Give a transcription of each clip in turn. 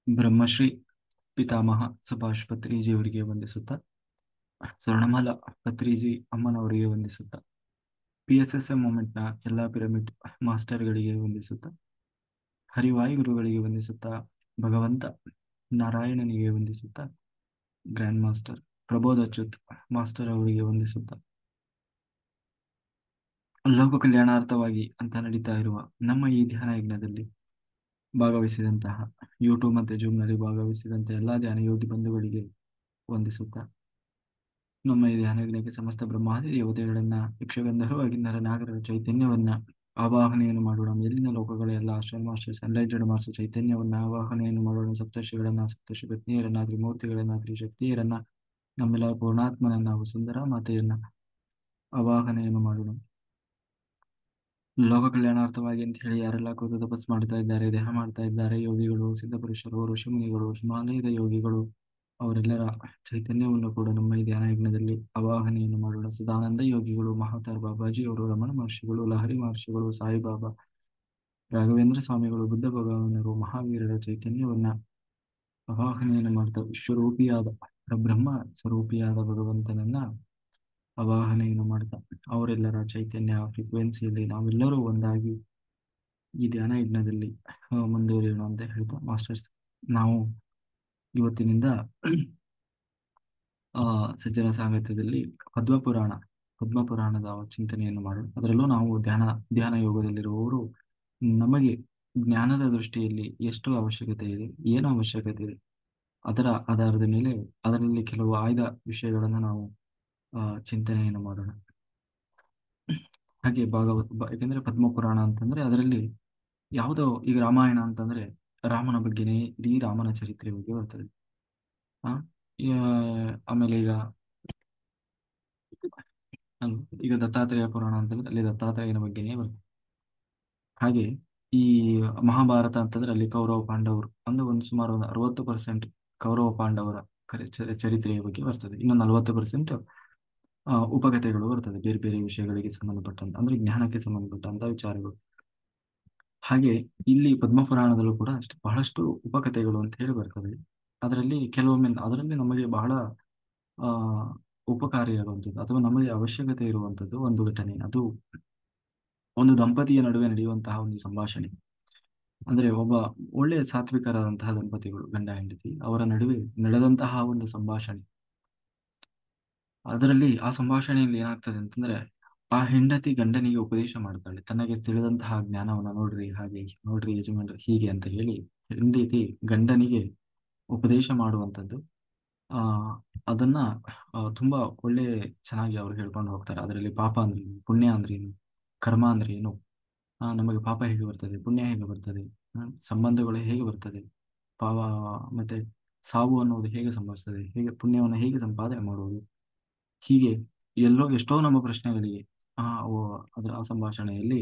ಬ್ರಹ್ಮಶ್ರೀ ಪಿತಾಮಹ ಸುಭಾಷ್ ಪತ್ರಿಜಿಯವರಿಗೆ ವಂದಿಸುತ್ತಾ, ಸ್ವರ್ಣಮಾಲಾ ಪತ್ರಿಜಿ ಅಮ್ಮನವರಿಗೆ ವಂದಿಸುತ್ತಾ, PSSM ಮೂಮೆಂಟ್ನ ಎಲ್ಲ pyramid ಮಾಸ್ಟರ್ಗಳಿಗೆ ವಂದಿಸುತ್ತಾ, ಹರಿವಾಯು ಗುರುಗಳಿಗೆ ವಂದಿಸುತ್ತಾ, ಭಗವಂತ ನಾರಾಯಣನಿಗೆ ವಂದಿಸುತ್ತಾ, ಗ್ರ್ಯಾಂಡ್ ಮಾಸ್ಟರ್ ಪ್ರಬೋಧ ಅಚ್ಯುತ್ ಮಾಸ್ಟರ್ ಅವರಿಗೆ ವಂದಿಸುತ್ತಾ, ಲೋಕ ಕಲ್ಯಾಣಾರ್ಥವಾಗಿ ಅಂತ ನಡೀತಾ ಇರುವ ನಮ್ಮ ಈ ಧ್ಯಾನ ಯಜ್ಞದಲ್ಲಿ ಭಾಗವಹಿಸಿದಂತಹ ಯೂಟ್ಯೂಬ್ ಮತ್ತು ಜೂಮ್ನಲ್ಲಿ ಭಾಗವಹಿಸಿದಂತಹ ಎಲ್ಲ ಧ್ಯಾನ ಯೋಗಿ ಬಂಧುಗಳಿಗೆ ವಂದಿಸುತ್ತಾ, ನಮ್ಮ ಈ ಧ್ಯಾನ ಯಜ್ಞಕ್ಕೆ ಸಮಸ್ತ ಬ್ರಹ್ಮಾದಿ ದೇವತೆಗಳನ್ನ ಯಕ್ಷಗಂಧರ್ವ ಕಿನ್ನರ ನಾಗರ ಚೈತನ್ಯವನ್ನ ಆವಾಹನೆಯನ್ನು ಮಾಡೋಣ. ಮೇಲಿನ ಲೋಕಗಳ ಎಲ್ಲ ಆಶ್ರಮ ಮಾಸ್ಟರ್ಸ್ ಅನ್ಲೈಟೆಡ್ ಮಾಸ್ಟರ್ ಚೈತನ್ಯವನ್ನ ಆವಾಹನೆಯನ್ನು ಮಾಡೋಣ. ಸಪ್ತರ್ಷಿಗಳನ್ನ, ಸಪ್ತರ್ಷಿ ಪತ್ನಿಯರನ್ನ, ತ್ರಿಮೂರ್ತಿಗಳನ್ನ, ತ್ರಿಶಕ್ತಿಯರನ್ನ, ನಮ್ಮೆಲ್ಲ ಪೂರ್ಣಾತ್ಮನನ್ನ, ಸುಂದರ ಮಾತೆಯನ್ನ ಆವಾಹನೆಯನ್ನು ಮಾಡೋಣ. ಲೋಕ ಕಲ್ಯಾಣಾರ್ಥವಾಗಿ ಅಂತ ಹೇಳಿ ಯಾರೆಲ್ಲ ಕೂತು ತಪಸ್ ಮಾಡ್ತಾ ಇದ್ದಾರೆ, ದೇಹ ಮಾಡ್ತಾ ಇದ್ದಾರೆ, ಯೋಗಿಗಳು, ಸಿದ್ಧಪುರುಷರು, ಋಷಿಮುನಿಗಳು, ಹಿಮಾಲಯದ ಯೋಗಿಗಳು, ಅವರೆಲ್ಲರ ಚೈತನ್ಯವನ್ನು ಕೂಡ ನಮ್ಮ ಈ ಧ್ಯಾನ ಯಜ್ಞದಲ್ಲಿ ಆವಾಹನೆಯನ್ನು ಮಾಡೋಣ. ಸದಾನಂದ ಯೋಗಿಗಳು, ಮಹಾತಾರ್ ಬಾಬಾಜಿಯವರು, ರಮಣ ಮಹರ್ಷಿಗಳು, ಲಹರಿ ಮಹರ್ಷಿಗಳು, ಸಾಯಿಬಾಬಾ, ರಾಘವೇಂದ್ರ ಸ್ವಾಮಿಗಳು, ಬುದ್ಧ ಭಗವಾನರು, ಮಹಾವೀರರ ಚೈತನ್ಯವನ್ನ ಆವಾಹನೆಯನ್ನು ಮಾಡ್ತಾ, ವಿಶ್ವರೂಪಿಯಾದ ಬ್ರಹ್ಮ ಸ್ವರೂಪಿಯಾದ ಭಗವಂತನನ್ನ ಆವಾಹನೆಯನ್ನು ಮಾಡ್ತಾ, ಅವರೆಲ್ಲರ ಚೈತನ್ಯ ಫ್ರೀಕ್ವೆನ್ಸಿಯಲ್ಲಿ ನಾವೆಲ್ಲರೂ ಒಂದಾಗಿ ಈ ಧ್ಯಾನ ಯಜ್ಞದಲ್ಲಿ ಮುಂದುವರಿಯೋಣ ಅಂತ ಹೇಳ್ತಾ, ಮಾಸ್ಟರ್ಸ್, ನಾವು ಇವತ್ತಿನಿಂದ ಸಜ್ಜನ ಸಾಂಗತ್ಯದಲ್ಲಿ ಪದ್ಮಪುರಾಣದ ಚಿಂತನೆಯನ್ನು ಮಾಡೋಣ. ಅದರಲ್ಲೂ ನಾವು ಧ್ಯಾನ ಯೋಗದಲ್ಲಿರುವವರು ನಮಗೆ ಜ್ಞಾನದ ದೃಷ್ಟಿಯಲ್ಲಿ ಎಷ್ಟು ಅವಶ್ಯಕತೆ ಇದೆ, ಏನು ಅವಶ್ಯಕತೆ ಇದೆ, ಅದರ ಆಧಾರದ ಮೇಲೆ ಅದರಲ್ಲಿ ಕೆಲವು ಆಯ್ದ ವಿಷಯಗಳನ್ನು ನಾವು ಚಿಂತನೆಯನ್ನು ಮಾಡೋಣ. ಹಾಗೆ ಯಾಕೆಂದ್ರೆ ಪದ್ಮಪುರಾಣ ಅಂತಂದ್ರೆ ಅದರಲ್ಲಿ ಯಾವುದೋ, ಈಗ ರಾಮಾಯಣ ಅಂತಂದ್ರೆ ರಾಮನ ಬಗ್ಗೆನೇ ಇಡೀ ರಾಮನ ಚರಿತ್ರೆ ಬಗ್ಗೆ ಬರ್ತದೆ. ಆ ಆಮೇಲೆ ಈಗ ದತ್ತಾತ್ರೇಯ ಪುರಾಣ ಅಂತಂದ್ರೆ ಅಲ್ಲಿ ದತ್ತಾತ್ರೇಯನ ಬಗ್ಗೆನೇ ಬರ್ತದೆ. ಹಾಗೆ ಈ ಮಹಾಭಾರತ ಅಂತಂದ್ರೆ ಅಲ್ಲಿ ಕೌರವ ಪಾಂಡವರು ಒಂದು ಸುಮಾರು 60% ಕೌರವ ಪಾಂಡವರ ಚರಿತ್ರೆಯ ಬಗ್ಗೆ ಬರ್ತದೆ. ಇನ್ನು 40% ಉಪಕಥೆಗಳು ಬರ್ತದೆ, ಬೇರೆ ಬೇರೆ ವಿಷಯಗಳಿಗೆ ಸಂಬಂಧಪಟ್ಟಂತ, ಅಂದ್ರೆ ಜ್ಞಾನಕ್ಕೆ ಸಂಬಂಧಪಟ್ಟಂತ ವಿಚಾರಗಳು. ಹಾಗೆ ಇಲ್ಲಿ ಪದ್ಮಪುರಾಣದಲ್ಲೂ ಕೂಡ ಬಹಳಷ್ಟು ಉಪಕಥೆಗಳು ಅಂತ ಹೇಳಿ ಬರ್ತದೆ. ಅದರಲ್ಲಿ ನಮಗೆ ಬಹಳ ಆ ಉಪಕಾರಿಯಾಗುವಂಥದ್ದು ಅಥವಾ ನಮಗೆ ಅವಶ್ಯಕತೆ ಇರುವಂಥದ್ದು ಒಂದು ಘಟನೆ, ಅದು ಒಂದು ದಂಪತಿಯ ನಡುವೆ ನಡೆಯುವಂತಹ ಒಂದು ಸಂಭಾಷಣೆ. ಅಂದ್ರೆ ಒಬ್ಬ ಒಳ್ಳೆಯ ಸಾತ್ವಿಕರಾದಂತಹ ದಂಪತಿಗಳು, ಗಂಡ ಹೆಂಡತಿ, ಅವರ ನಡುವೆ ನಡೆದಂತಹ ಒಂದು ಸಂಭಾಷಣೆ. ಅದರಲ್ಲಿ ಆ ಸಂಭಾಷಣೆಯಲ್ಲಿ ಏನಾಗ್ತದೆ ಅಂತಂದ್ರೆ, ಆ ಹೆಂಡತಿ ಗಂಡನಿಗೆ ಉಪದೇಶ ಮಾಡ್ತಾಳೆ, ತನಗೆ ತಿಳಿದಂತಹ ಜ್ಞಾನವನ್ನ, ನೋಡ್ರಿ ಹಾಗೆ, ನೋಡ್ರಿ ಯಜಮಾನ್ರಿ ಹೀಗೆ ಅಂತ ಹೇಳಿ ಹೆಂಡತಿ ಗಂಡನಿಗೆ ಉಪದೇಶ ಮಾಡುವಂಥದ್ದು. ಆ ಅದನ್ನ ತುಂಬಾ ಚೆನ್ನಾಗಿ ಅವ್ರು ಹೇಳ್ಕೊಂಡು ಹೋಗ್ತಾರೆ. ಅದರಲ್ಲಿ ಪಾಪ ಅಂದ್ರೆ ಏನು, ಪುಣ್ಯ ಅಂದ್ರೆ ಏನು, ಕರ್ಮ ಅಂದ್ರೆ ಏನು, ನಮಗೆ ಪಾಪ ಹೇಗೆ ಬರ್ತದೆ, ಪುಣ್ಯ ಹೇಗೆ ಬರ್ತದೆ, ಸಂಬಂಧಗಳು ಹೇಗೆ ಬರ್ತದೆ, ಪಾವ ಮತ್ತೆ ಸಾವು ಅನ್ನೋದು ಹೇಗೆ ಸಂಭವಿಸ್ತದೆ, ಹೇಗೆ ಪುಣ್ಯವನ್ನು ಹೇಗೆ ಸಂಪಾದನೆ ಮಾಡುವುದು, ಹೀಗೆ ಎಷ್ಟೋ ನಮ್ಮ ಪ್ರಶ್ನೆಗಳಿಗೆ ಆ ಸಂಭಾಷಣೆಯಲ್ಲಿ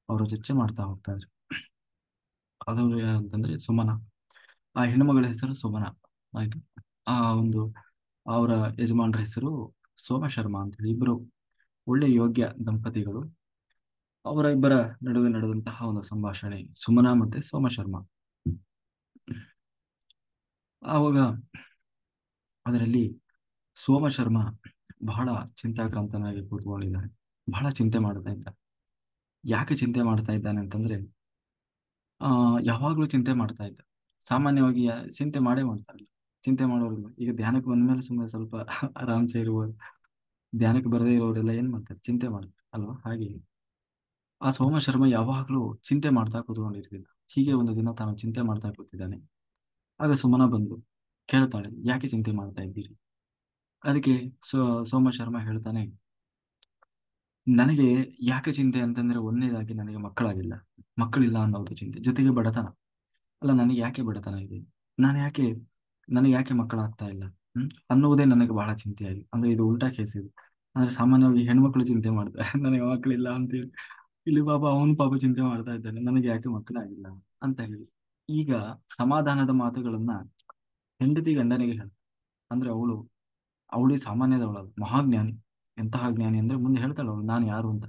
ಅವರು ಚರ್ಚೆ ಮಾಡ್ತಾ ಹೋಗ್ತಾರೆ. ಅದು ಅಂತಂದ್ರೆ ಸುಮನ, ಆ ಹೆಣ್ಣುಮಗಳ ಹೆಸರು ಸುಮನ. ಆಯ್ತು. ಆ ಒಂದು ಅವರ ಯಜಮಾನರ ಹೆಸರು ಸೋಮಶರ್ಮ ಅಂತ ಹೇಳಿ. ಇಬ್ಬರು ಒಳ್ಳೆ ಯೋಗ್ಯ ದಂಪತಿಗಳು. ಅವರ ಇಬ್ಬರ ನಡುವೆ ನಡೆದಂತಹ ಒಂದು ಸಂಭಾಷಣೆ ಸುಮನ ಮತ್ತೆ ಸೋಮಶರ್ಮ. ಆವಾಗ ಅದರಲ್ಲಿ ಸೋಮಶರ್ಮ ಬಹಳ ಚಿಂತಾಕ್ರಾಂತನಾಗಿ ಕೂತ್ಕೊಂಡಿದ್ದಾನೆ, ಬಹಳ ಚಿಂತೆ ಮಾಡ್ತಾ ಇದ್ದ. ಯಾಕೆ ಚಿಂತೆ ಮಾಡ್ತಾ ಇದ್ದಾನೆ ಅಂತಂದ್ರೆ, ಯಾವಾಗ್ಲೂ ಚಿಂತೆ ಮಾಡ್ತಾ ಇದ್ದ. ಸಾಮಾನ್ಯವಾಗಿ ಚಿಂತೆ ಮಾಡ್ತಾರಲ್ಲ, ಚಿಂತೆ ಮಾಡೋರಿಲ್ಲ. ಈಗ ಧ್ಯಾನಕ್ಕೆ ಬಂದ್ಮೇಲೆ ಸುಮ್ಮನೆ ಸ್ವಲ್ಪ ಆರಾಮ್ಸೆ ಇರುವುದು, ಧ್ಯಾನಕ್ಕೆ ಬರದೇ ಇರೋರೆಲ್ಲ ಏನ್ ಮಾಡ್ತಾರೆ, ಚಿಂತೆ ಮಾಡ್ತಾರೆ ಅಲ್ವಾ. ಹಾಗೆ ಆ ಸೋಮಶರ್ಮ ಯಾವಾಗ್ಲೂ ಚಿಂತೆ ಮಾಡ್ತಾ ಕೂತ್ಕೊಂಡಿರ್ತಿದ್ದ. ಹೀಗೆ ಒಂದು ದಿನ ತಾನು ಚಿಂತೆ ಮಾಡ್ತಾ ಕೂತಿದ್ದಾನೆ. ಆಗ ಸುಮನ ಬಂದು ಕೇಳ್ತಾಳೆ, ಯಾಕೆ ಚಿಂತೆ ಮಾಡ್ತಾ ಇದ್ದೀರಿ? ಅದಕ್ಕೆ ಸೋಮಶರ್ಮ ಹೇಳ್ತಾನೆ, ನನಗೆ ಯಾಕೆ ಚಿಂತೆ ಅಂತಂದ್ರೆ, ಒಂದನೇದಾಗಿ ನನಗೆ ಮಕ್ಕಳಿಲ್ಲ ಅನ್ನೋದು ಚಿಂತೆ, ಜೊತೆಗೆ ಬಡತನ. ಅಲ್ಲ, ನನಗೆ ಯಾಕೆ ಬಡತನ ಇದೆ, ನನಗೆ ಯಾಕೆ ಮಕ್ಕಳಾಗ್ತಾ ಇಲ್ಲ ಅನ್ನುವುದೇ ನನಗೆ ಬಹಳ ಚಿಂತೆಯಾಗಿ. ಅಂದ್ರೆ ಇದು ಉಲ್ಟಾ ಕೇಸ್ ಇದು. ಅಂದ್ರೆ ಸಾಮಾನ್ಯವಾಗಿ ಹೆಣ್ಮಕ್ಳು ಚಿಂತೆ ಮಾಡ್ತಾರೆ ನನಗೆ ಮಕ್ಕಳಿಲ್ಲ ಅಂತೇಳಿ. ಇಲ್ಲಿ ಪಾಪ ಚಿಂತೆ ಮಾಡ್ತಾ ಇದ್ದಾನೆ, ನನಗೆ ಯಾಕೆ ಮಕ್ಕಳಾಗಿಲ್ಲ ಅಂತ ಹೇಳಿ. ಈಗ ಸಮಾಧಾನದ ಮಾತುಗಳನ್ನ ಹೆಂಡತಿ ಗಂಡನಿಗೆ ಹೇಳ್ತಾಳೆ. ಅಂದ್ರೆ ಅವಳು ಸಾಮಾನ್ಯದವಳಲ್ಲ, ಮಹಾಜ್ಞಾನಿ. ಎಂತಹ ಜ್ಞಾನಿ ಅಂದ್ರೆ ಮುಂದೆ ಹೇಳ್ತಾಳೆ ಅವಳು, ನಾನು ಯಾರು ಅಂತ.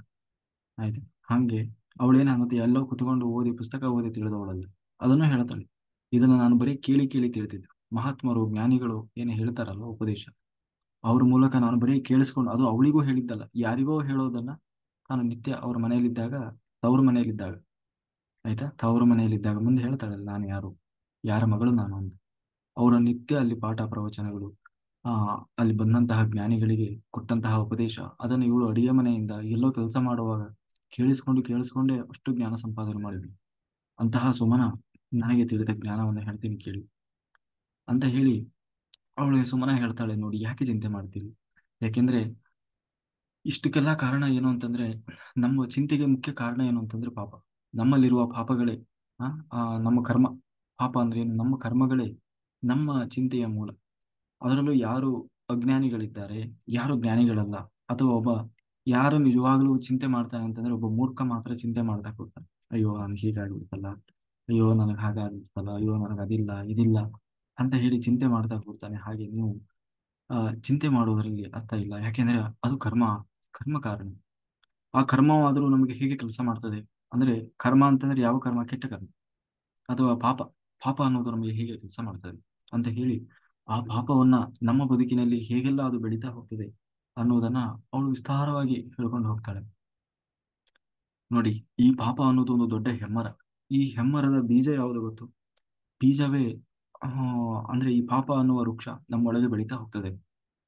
ಆಯ್ತು. ಹಂಗೆ ಅವಳೇನಾಗುತ್ತೆ, ಎಲ್ಲೋ ಕುತ್ಕೊಂಡು ಪುಸ್ತಕ ಓದಿ ತಿಳಿದವಳಲ್ಲ, ಅದನ್ನು ಹೇಳ್ತಾಳೆ. ಇದನ್ನ ನಾನು ಬರೀ ಕೇಳಿ ಕೇಳಿ ತಿಳಿದಿದ್ದೆ. ಮಹಾತ್ಮರು ಜ್ಞಾನಿಗಳು ಏನು ಹೇಳ್ತಾರಲ್ಲ ಉಪದೇಶ, ಅವ್ರ ಮೂಲಕ ನಾನು ಬರೀ ಕೇಳಿಸ್ಕೊಂಡು, ಅದು ಅವಳಿಗೂ ಹೇಳಿದ್ದಲ್ಲ, ಯಾರಿಗೋ ಹೇಳೋದನ್ನ ನಾನು ನಿತ್ಯ ಅವ್ರ ಮನೆಯಲ್ಲಿದ್ದಾಗ, ತವ್ರ ಮನೆಯಲ್ಲಿದ್ದಾಗ, ಆಯ್ತಾ, ತವರು ಮನೆಯಲ್ಲಿದ್ದಾಗ ಮುಂದೆ ಹೇಳ್ತಾಳಲ್ಲ ನಾನು ಯಾರು, ಯಾರ ಮಗಳು ನಾನು ಅಂತ. ಅವರ ನಿತ್ಯ ಅಲ್ಲಿ ಪಾಠ ಪ್ರವಚನಗಳು, ಆ ಅಲ್ಲಿ ಬಂದಂತಹ ಜ್ಞಾನಿಗಳಿಗೆ ಕೊಟ್ಟಂತಹ ಉಪದೇಶ, ಅದನ್ನು ಇವಳು ಅಡಿಗೆ ಮನೆಯಿಂದ ಎಲ್ಲೋ ಕೆಲಸ ಮಾಡುವಾಗ ಕೇಳಿಸ್ಕೊಂಡು ಕೇಳಿಸ್ಕೊಂಡೇ ಅಷ್ಟು ಜ್ಞಾನ ಸಂಪಾದನೆ ಮಾಡಿದ್ಲು. ಅಂತಹ ಸುಮನ ನನಗೆ ತಿಳಿದ ಜ್ಞಾನವನ್ನು ಹೇಳ್ತೀನಿ ಕೇಳಿ ಅಂತ ಹೇಳಿ, ಅವಳಿಗೆ ಸುಮನ ಹೇಳ್ತಾಳೆ, ನೋಡಿ ಯಾಕೆ ಚಿಂತೆ ಮಾಡ್ತೀರಿ, ಯಾಕೆಂದ್ರೆ ಇಷ್ಟಕ್ಕೆಲ್ಲ ಕಾರಣ ಏನು ಅಂತಂದ್ರೆ, ನಮ್ಮ ಚಿಂತೆಗೆ ಮುಖ್ಯ ಕಾರಣ ಏನು ಅಂತಂದ್ರೆ ಪಾಪ, ನಮ್ಮಲ್ಲಿರುವ ಪಾಪಗಳೇ. ಆ ಆ, ನಮ್ಮ ಕರ್ಮ. ಪಾಪ ಅಂದ್ರೆ ಏನು? ನಮ್ಮ ಕರ್ಮಗಳೇ ನಮ್ಮ ಚಿಂತೆಯ ಮೂಲ. ಅದರಲ್ಲೂ ಯಾರು ಅಜ್ಞಾನಿಗಳಿದ್ದಾರೆ, ಯಾರು ಜ್ಞಾನಿಗಳಲ್ಲ, ಅಥವಾ ಯಾರು ನಿಜವಾಗ್ಲೂ ಚಿಂತೆ ಮಾಡ್ತಾನೆ ಅಂತಂದ್ರೆ, ಒಬ್ಬ ಮೂರ್ಖ ಮಾತ್ರ ಚಿಂತೆ ಮಾಡ್ತಾ ಕೂರ್ತಾನೆ. ಅಯ್ಯೋ ನನಗೆ ಹೀಗಾಗ್ಬಿಡ್ತಲ್ಲ, ಅಯ್ಯೋ ನನಗೆ ಹಾಗಾಗ್ಬಿಡ್ತಲ್ಲ, ಅಯ್ಯೋ ನನಗೆ ಅದಿಲ್ಲ ಇದಿಲ್ಲ ಅಂತ ಹೇಳಿ ಚಿಂತೆ ಮಾಡ್ತಾ ಕೂರ್ತಾನೆ. ಹಾಗೆ ನೀವು ಆ ಚಿಂತೆ ಮಾಡೋದ್ರಲ್ಲಿ ಅರ್ಥ ಇಲ್ಲ. ಯಾಕೆಂದ್ರೆ ಅದು ಕರ್ಮ, ಕರ್ಮ ಕಾರಣ. ಆ ಕರ್ಮವಾದರೂ ನಮಗೆ ಹೇಗೆ ಕೆಲಸ ಮಾಡ್ತದೆ ಅಂದ್ರೆ, ಕರ್ಮ ಅಂತಂದ್ರೆ ಯಾವ ಕರ್ಮ? ಕೆಟ್ಟ ಕರ್ಮ ಅಥವಾ ಪಾಪ. ಪಾಪ ಅನ್ನೋದು ನಮಗೆ ಹೇಗೆ ಕೆಲಸ ಮಾಡ್ತದೆ ಅಂತ ಹೇಳಿ, ಆ ಪಾಪವನ್ನ ನಮ್ಮ ಬದುಕಿನಲ್ಲಿ ಹೇಗೆಲ್ಲ ಅದು ಬೆಳೀತಾ ಹೋಗ್ತದೆ ಅನ್ನೋದನ್ನ ಅವಳು ವಿಸ್ತಾರವಾಗಿ ಹೇಳ್ಕೊಂಡು ಹೋಗ್ತಾಳೆ. ನೋಡಿ, ಈ ಪಾಪ ಅನ್ನೋದು ಒಂದು ದೊಡ್ಡ ಹೆಮ್ಮರ. ಈ ಹೆಮ್ಮರದ ಬೀಜ ಯಾವುದು ಗೊತ್ತು? ಬೀಜವೇ ಆ ಅಂದ್ರೆ ಈ ಪಾಪ ಅನ್ನುವ ವೃಕ್ಷ ನಮ್ಮೊಳಗೆ ಬೆಳೀತಾ ಹೋಗ್ತದೆ.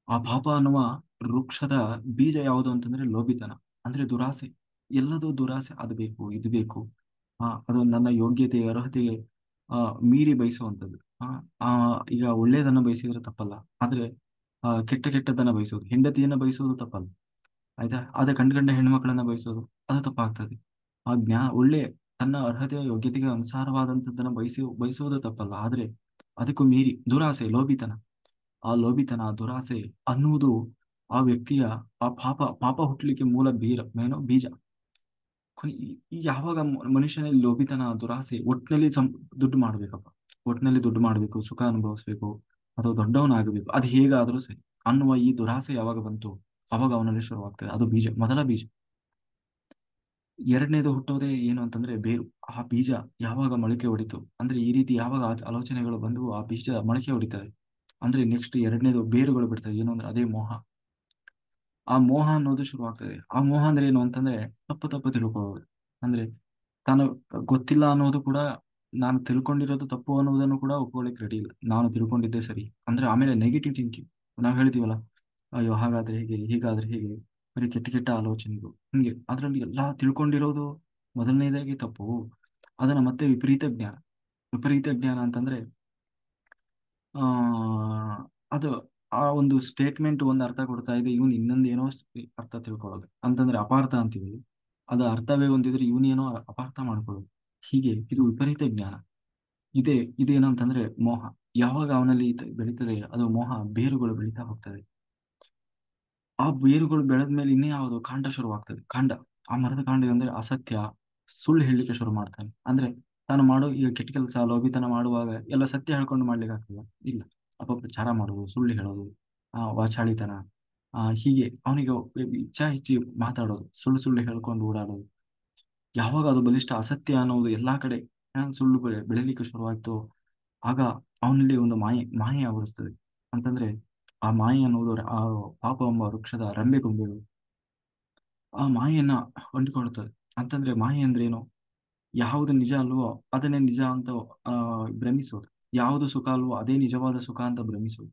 ಆ ಪಾಪ ಅನ್ನುವ ವೃಕ್ಷದ ಬೀಜ ಯಾವುದು ಅಂತಂದ್ರೆ ಲೋಭಿತನ, ಅಂದ್ರೆ ದುರಾಸೆ. ಎಲ್ಲದೂ ದುರಾಸೆ, ಅದು ಬೇಕು ಇದು ಬೇಕು, ಅದು ನನ್ನ ಯೋಗ್ಯತೆ ಅರ್ಹತೆಗೆ ಮೀರಿ ಬಯಸುವಂಥದ್ದು. ಆ ಆ, ಈಗ ಒಳ್ಳೆಯದನ್ನ ಬಯಸಿದ್ರೆ ತಪ್ಪಲ್ಲ, ಆದ್ರೆ ಕೆಟ್ಟ ಕೆಟ್ಟದನ್ನ ಬಯಸೋದು, ಹೆಂಡತಿಯನ್ನ ಬಯಸೋದು ತಪ್ಪಲ್ಲ, ಆಯ್ತಾ, ಅದೇ ಕಂಡು ಕಂಡ ಹೆಣ್ಮಕ್ಳನ್ನ ಬಯಸೋದು ಅದು ತಪ್ಪಾಗ್ತದೆ. ಒಳ್ಳೆ ತನ್ನ ಅರ್ಹತೆಯ ಯೋಗ್ಯತೆಗೆ ಅನುಸಾರವಾದಂಥದ್ದನ್ನ ಬಯಸುವುದು ತಪ್ಪಲ್ಲ, ಆದ್ರೆ ಅದಕ್ಕೂ ಮೀರಿ ದುರಾಸೆ, ಲೋಭಿತನ. ಆ ಲೋಭಿತನ, ದುರಾಸೆ ಅನ್ನುವುದು ಆ ವ್ಯಕ್ತಿಯ ಆ ಪಾಪ ಹುಟ್ಟಲಿಕ್ಕೆ ಮೂಲ ಬೀಜ. ಈ ಯಾವಾಗ ಮನುಷ್ಯನಲ್ಲಿ ಲೋಭಿತನ, ದುರಾಸೆ, ಒಟ್ಟಿನಲ್ಲಿ ದುಡ್ಡು ಮಾಡ್ಬೇಕಪ್ಪ, ಒಟ್ಟಿನಲ್ಲಿ ದುಡ್ಡು ಮಾಡ್ಬೇಕು, ಸುಖ ಅನುಭವಿಸ್ಬೇಕು, ಅಥವಾ ದೊಡ್ಡವನಾಗಬೇಕು, ಅದು ಹೇಗಾದ್ರೂ ಸರಿ ಅನ್ನುವ ಈ ದುರಾಸೆ ಯಾವಾಗ ಬಂತು, ಅವಾಗ ಅವನಲ್ಲಿ ಶುರುವಾಗ್ತದೆ. ಅದು ಬೀಜ, ಮೊದಲ ಬೀಜ. ಎರಡನೇದು ಹುಟ್ಟೋದೇ ಏನು ಅಂತಂದ್ರೆ ಬೇರು. ಆ ಬೀಜ ಯಾವಾಗ ಮೊಳಕೆ ಹೊಡಿತು ಅಂದ್ರೆ, ಈ ರೀತಿ ಯಾವಾಗ ಆಲೋಚನೆಗಳು ಬಂದು ಆ ಬೀಜ ಮೊಳಕೆ ಹೊಡಿತವೆ ಅಂದ್ರೆ, ನೆಕ್ಸ್ಟ್ ಎರಡನೇದು ಬೇರುಗಳು ಬಿಡ್ತವೆ. ಏನು ಅಂದ್ರೆ ಅದೇ ಮೋಹ. ಆ ಮೋಹ ಅನ್ನೋದು ಶುರುವಾಗ್ತದೆ. ಆ ಮೋಹ ಅಂದ್ರೆ ಏನು ಅಂತಂದ್ರೆ, ತಪ್ಪು ತಪ್ಪು ತಿಳ್ಕೊಳ್ಳೋದು. ಅಂದ್ರೆ ತಾನು ಗೊತ್ತಿಲ್ಲ ಅನ್ನೋದು ಕೂಡ, ನಾನು ತಿಳ್ಕೊಂಡಿರೋದು ತಪ್ಪು ಅನ್ನೋದನ್ನು ಕೂಡ ಒಪ್ಕೊಳ್ಳಿಕ್ ರೆಡಿ ಇಲ್ಲ. ನಾನು ತಿಳ್ಕೊಂಡಿದ್ದೆ ಸರಿ ಅಂದ್ರೆ, ಆಮೇಲೆ ನೆಗೆಟಿವ್ ಥಿಂಕಿಂಗ್. ನಾವು ಹೇಳ್ತೀವಲ್ಲ, ಅಯ್ಯೋ ಹಾಗಾದ್ರೆ ಹೇಗೆ, ಹೀಗಾದ್ರೆ ಹೇಗೆ, ಬರೀ ಕೆಟ್ಟ ಕೆಟ್ಟ ಆಲೋಚನೆಗಳು ಹಿಂಗೆ. ಅದರಲ್ಲಿ ಎಲ್ಲಾ ತಿಳ್ಕೊಂಡಿರೋದು ಮೊದಲನೇದಾಗಿ ತಪ್ಪು. ಅದನ್ನ ಮತ್ತೆ ವಿಪರೀತ ಜ್ಞಾನ. ವಿಪರೀತ ಜ್ಞಾನ ಅಂತಂದ್ರೆ, ಆ ಅದು ಆ ಒಂದು ಸ್ಟೇಟ್ಮೆಂಟ್ ಒಂದು ಅರ್ಥ ಕೊಡ್ತಾ ಇದೆ, ಇವನು ಇನ್ನೊಂದು ಏನೋ ಅರ್ಥ ತಿಳ್ಕೊಳ್ಳೋದು ಅಂತಂದ್ರೆ ಅಪಾರ್ಥ ಅಂತೀವಿ. ಅದು ಅರ್ಥವೇ ಒಂದಿದ್ರೆ ಇವನೇನೋ ಅಪಾರ್ಥ ಮಾಡ್ಕೊಳ್ಳೋದು. ಹೀಗೆ ಇದು ವಿಪರೀತ ಜ್ಞಾನ. ಇದೇನಂತಂದ್ರೆ ಮೋಹ. ಯಾವಾಗ ಅವನಲ್ಲಿ ಬೆಳೀತದೆ ಅದು ಮೋಹ, ಬೇರುಗಳು ಬೆಳೀತಾ ಹೋಗ್ತದೆ. ಆ ಬೇರುಗಳು ಬೆಳೆದ ಮೇಲೆ ಇನ್ನೇ ಯಾವುದು ಕಾಂಡ ಶುರುವಾಗ್ತದೆ. ಕಾಂಡ, ಆ ಮರದ ಕಾಂಡ ಅಂದ್ರೆ ಅಸತ್ಯ, ಸುಳ್ಳು ಹೇಳಲಿಕ್ಕೆ ಶುರು ಮಾಡ್ತಾನೆ. ಅಂದ್ರೆ ತಾನು ಮಾಡೋ ಈಗ ಕೆಟ್ಟ ಕೆಲಸ, ಲೋಭಿತನ ಮಾಡುವಾಗ ಎಲ್ಲ ಸತ್ಯ ಹೇಳ್ಕೊಂಡು ಮಾಡ್ಲಿಕ್ಕೆ ಆಗ್ತದ? ಇಲ್ಲ. ಅಪಪ್ರಚಾರ ಮಾಡೋದು, ಸುಳ್ಳು ಹೇಳೋದು, ವಾಚಾಳಿತನ, ಹೀಗೆ ಅವನಿಗೆ ಇಚ್ಛಾ ಹೆಚ್ಚಿ ಮಾತಾಡೋದು, ಸುಳ್ಳು ಸುಳ್ಳು ಹೇಳ್ಕೊಂಡು ಓಡಾಡೋದು. ಯಾವಾಗ ಅದು ಬಲಿಷ್ಠ ಅಸತ್ಯ ಅನ್ನೋದು ಎಲ್ಲಾ ಕಡೆ ಸುಳ್ಳು ಬೆಳಿಲಿಕ್ಕೆ ಶುರುವಾಯ್ತು, ಆಗ ಅವನಲ್ಲಿ ಒಂದು ಮಾಯೆ ಆವರಿಸ್ತದೆ. ಅಂತಂದ್ರೆ ಆ ಮಾಯೆ ಅನ್ನೋದು ಆ ಪಾಪ ಎಂಬ ವೃಕ್ಷದ ರೆಂಬೆ ಕೊಂಬೆಗಳು ಆ ಮಾಯೆಯನ್ನ ಹೊಂದಿಕೊಳ್ಳುತ್ತದೆ. ಅಂತಂದ್ರೆ ಮಾಯೆ ಅಂದ್ರೆ ಏನು? ಯಾವುದು ನಿಜ ಅಲ್ವೋ ಅದನ್ನೇ ನಿಜ ಅಂತ ಆ ಭ್ರಮಿಸೋದು. ಯಾವುದು ಸುಖ ಅಲ್ವೋ ಅದೇ ನಿಜವಾದ ಸುಖ ಅಂತ ಭ್ರಮಿಸೋದು.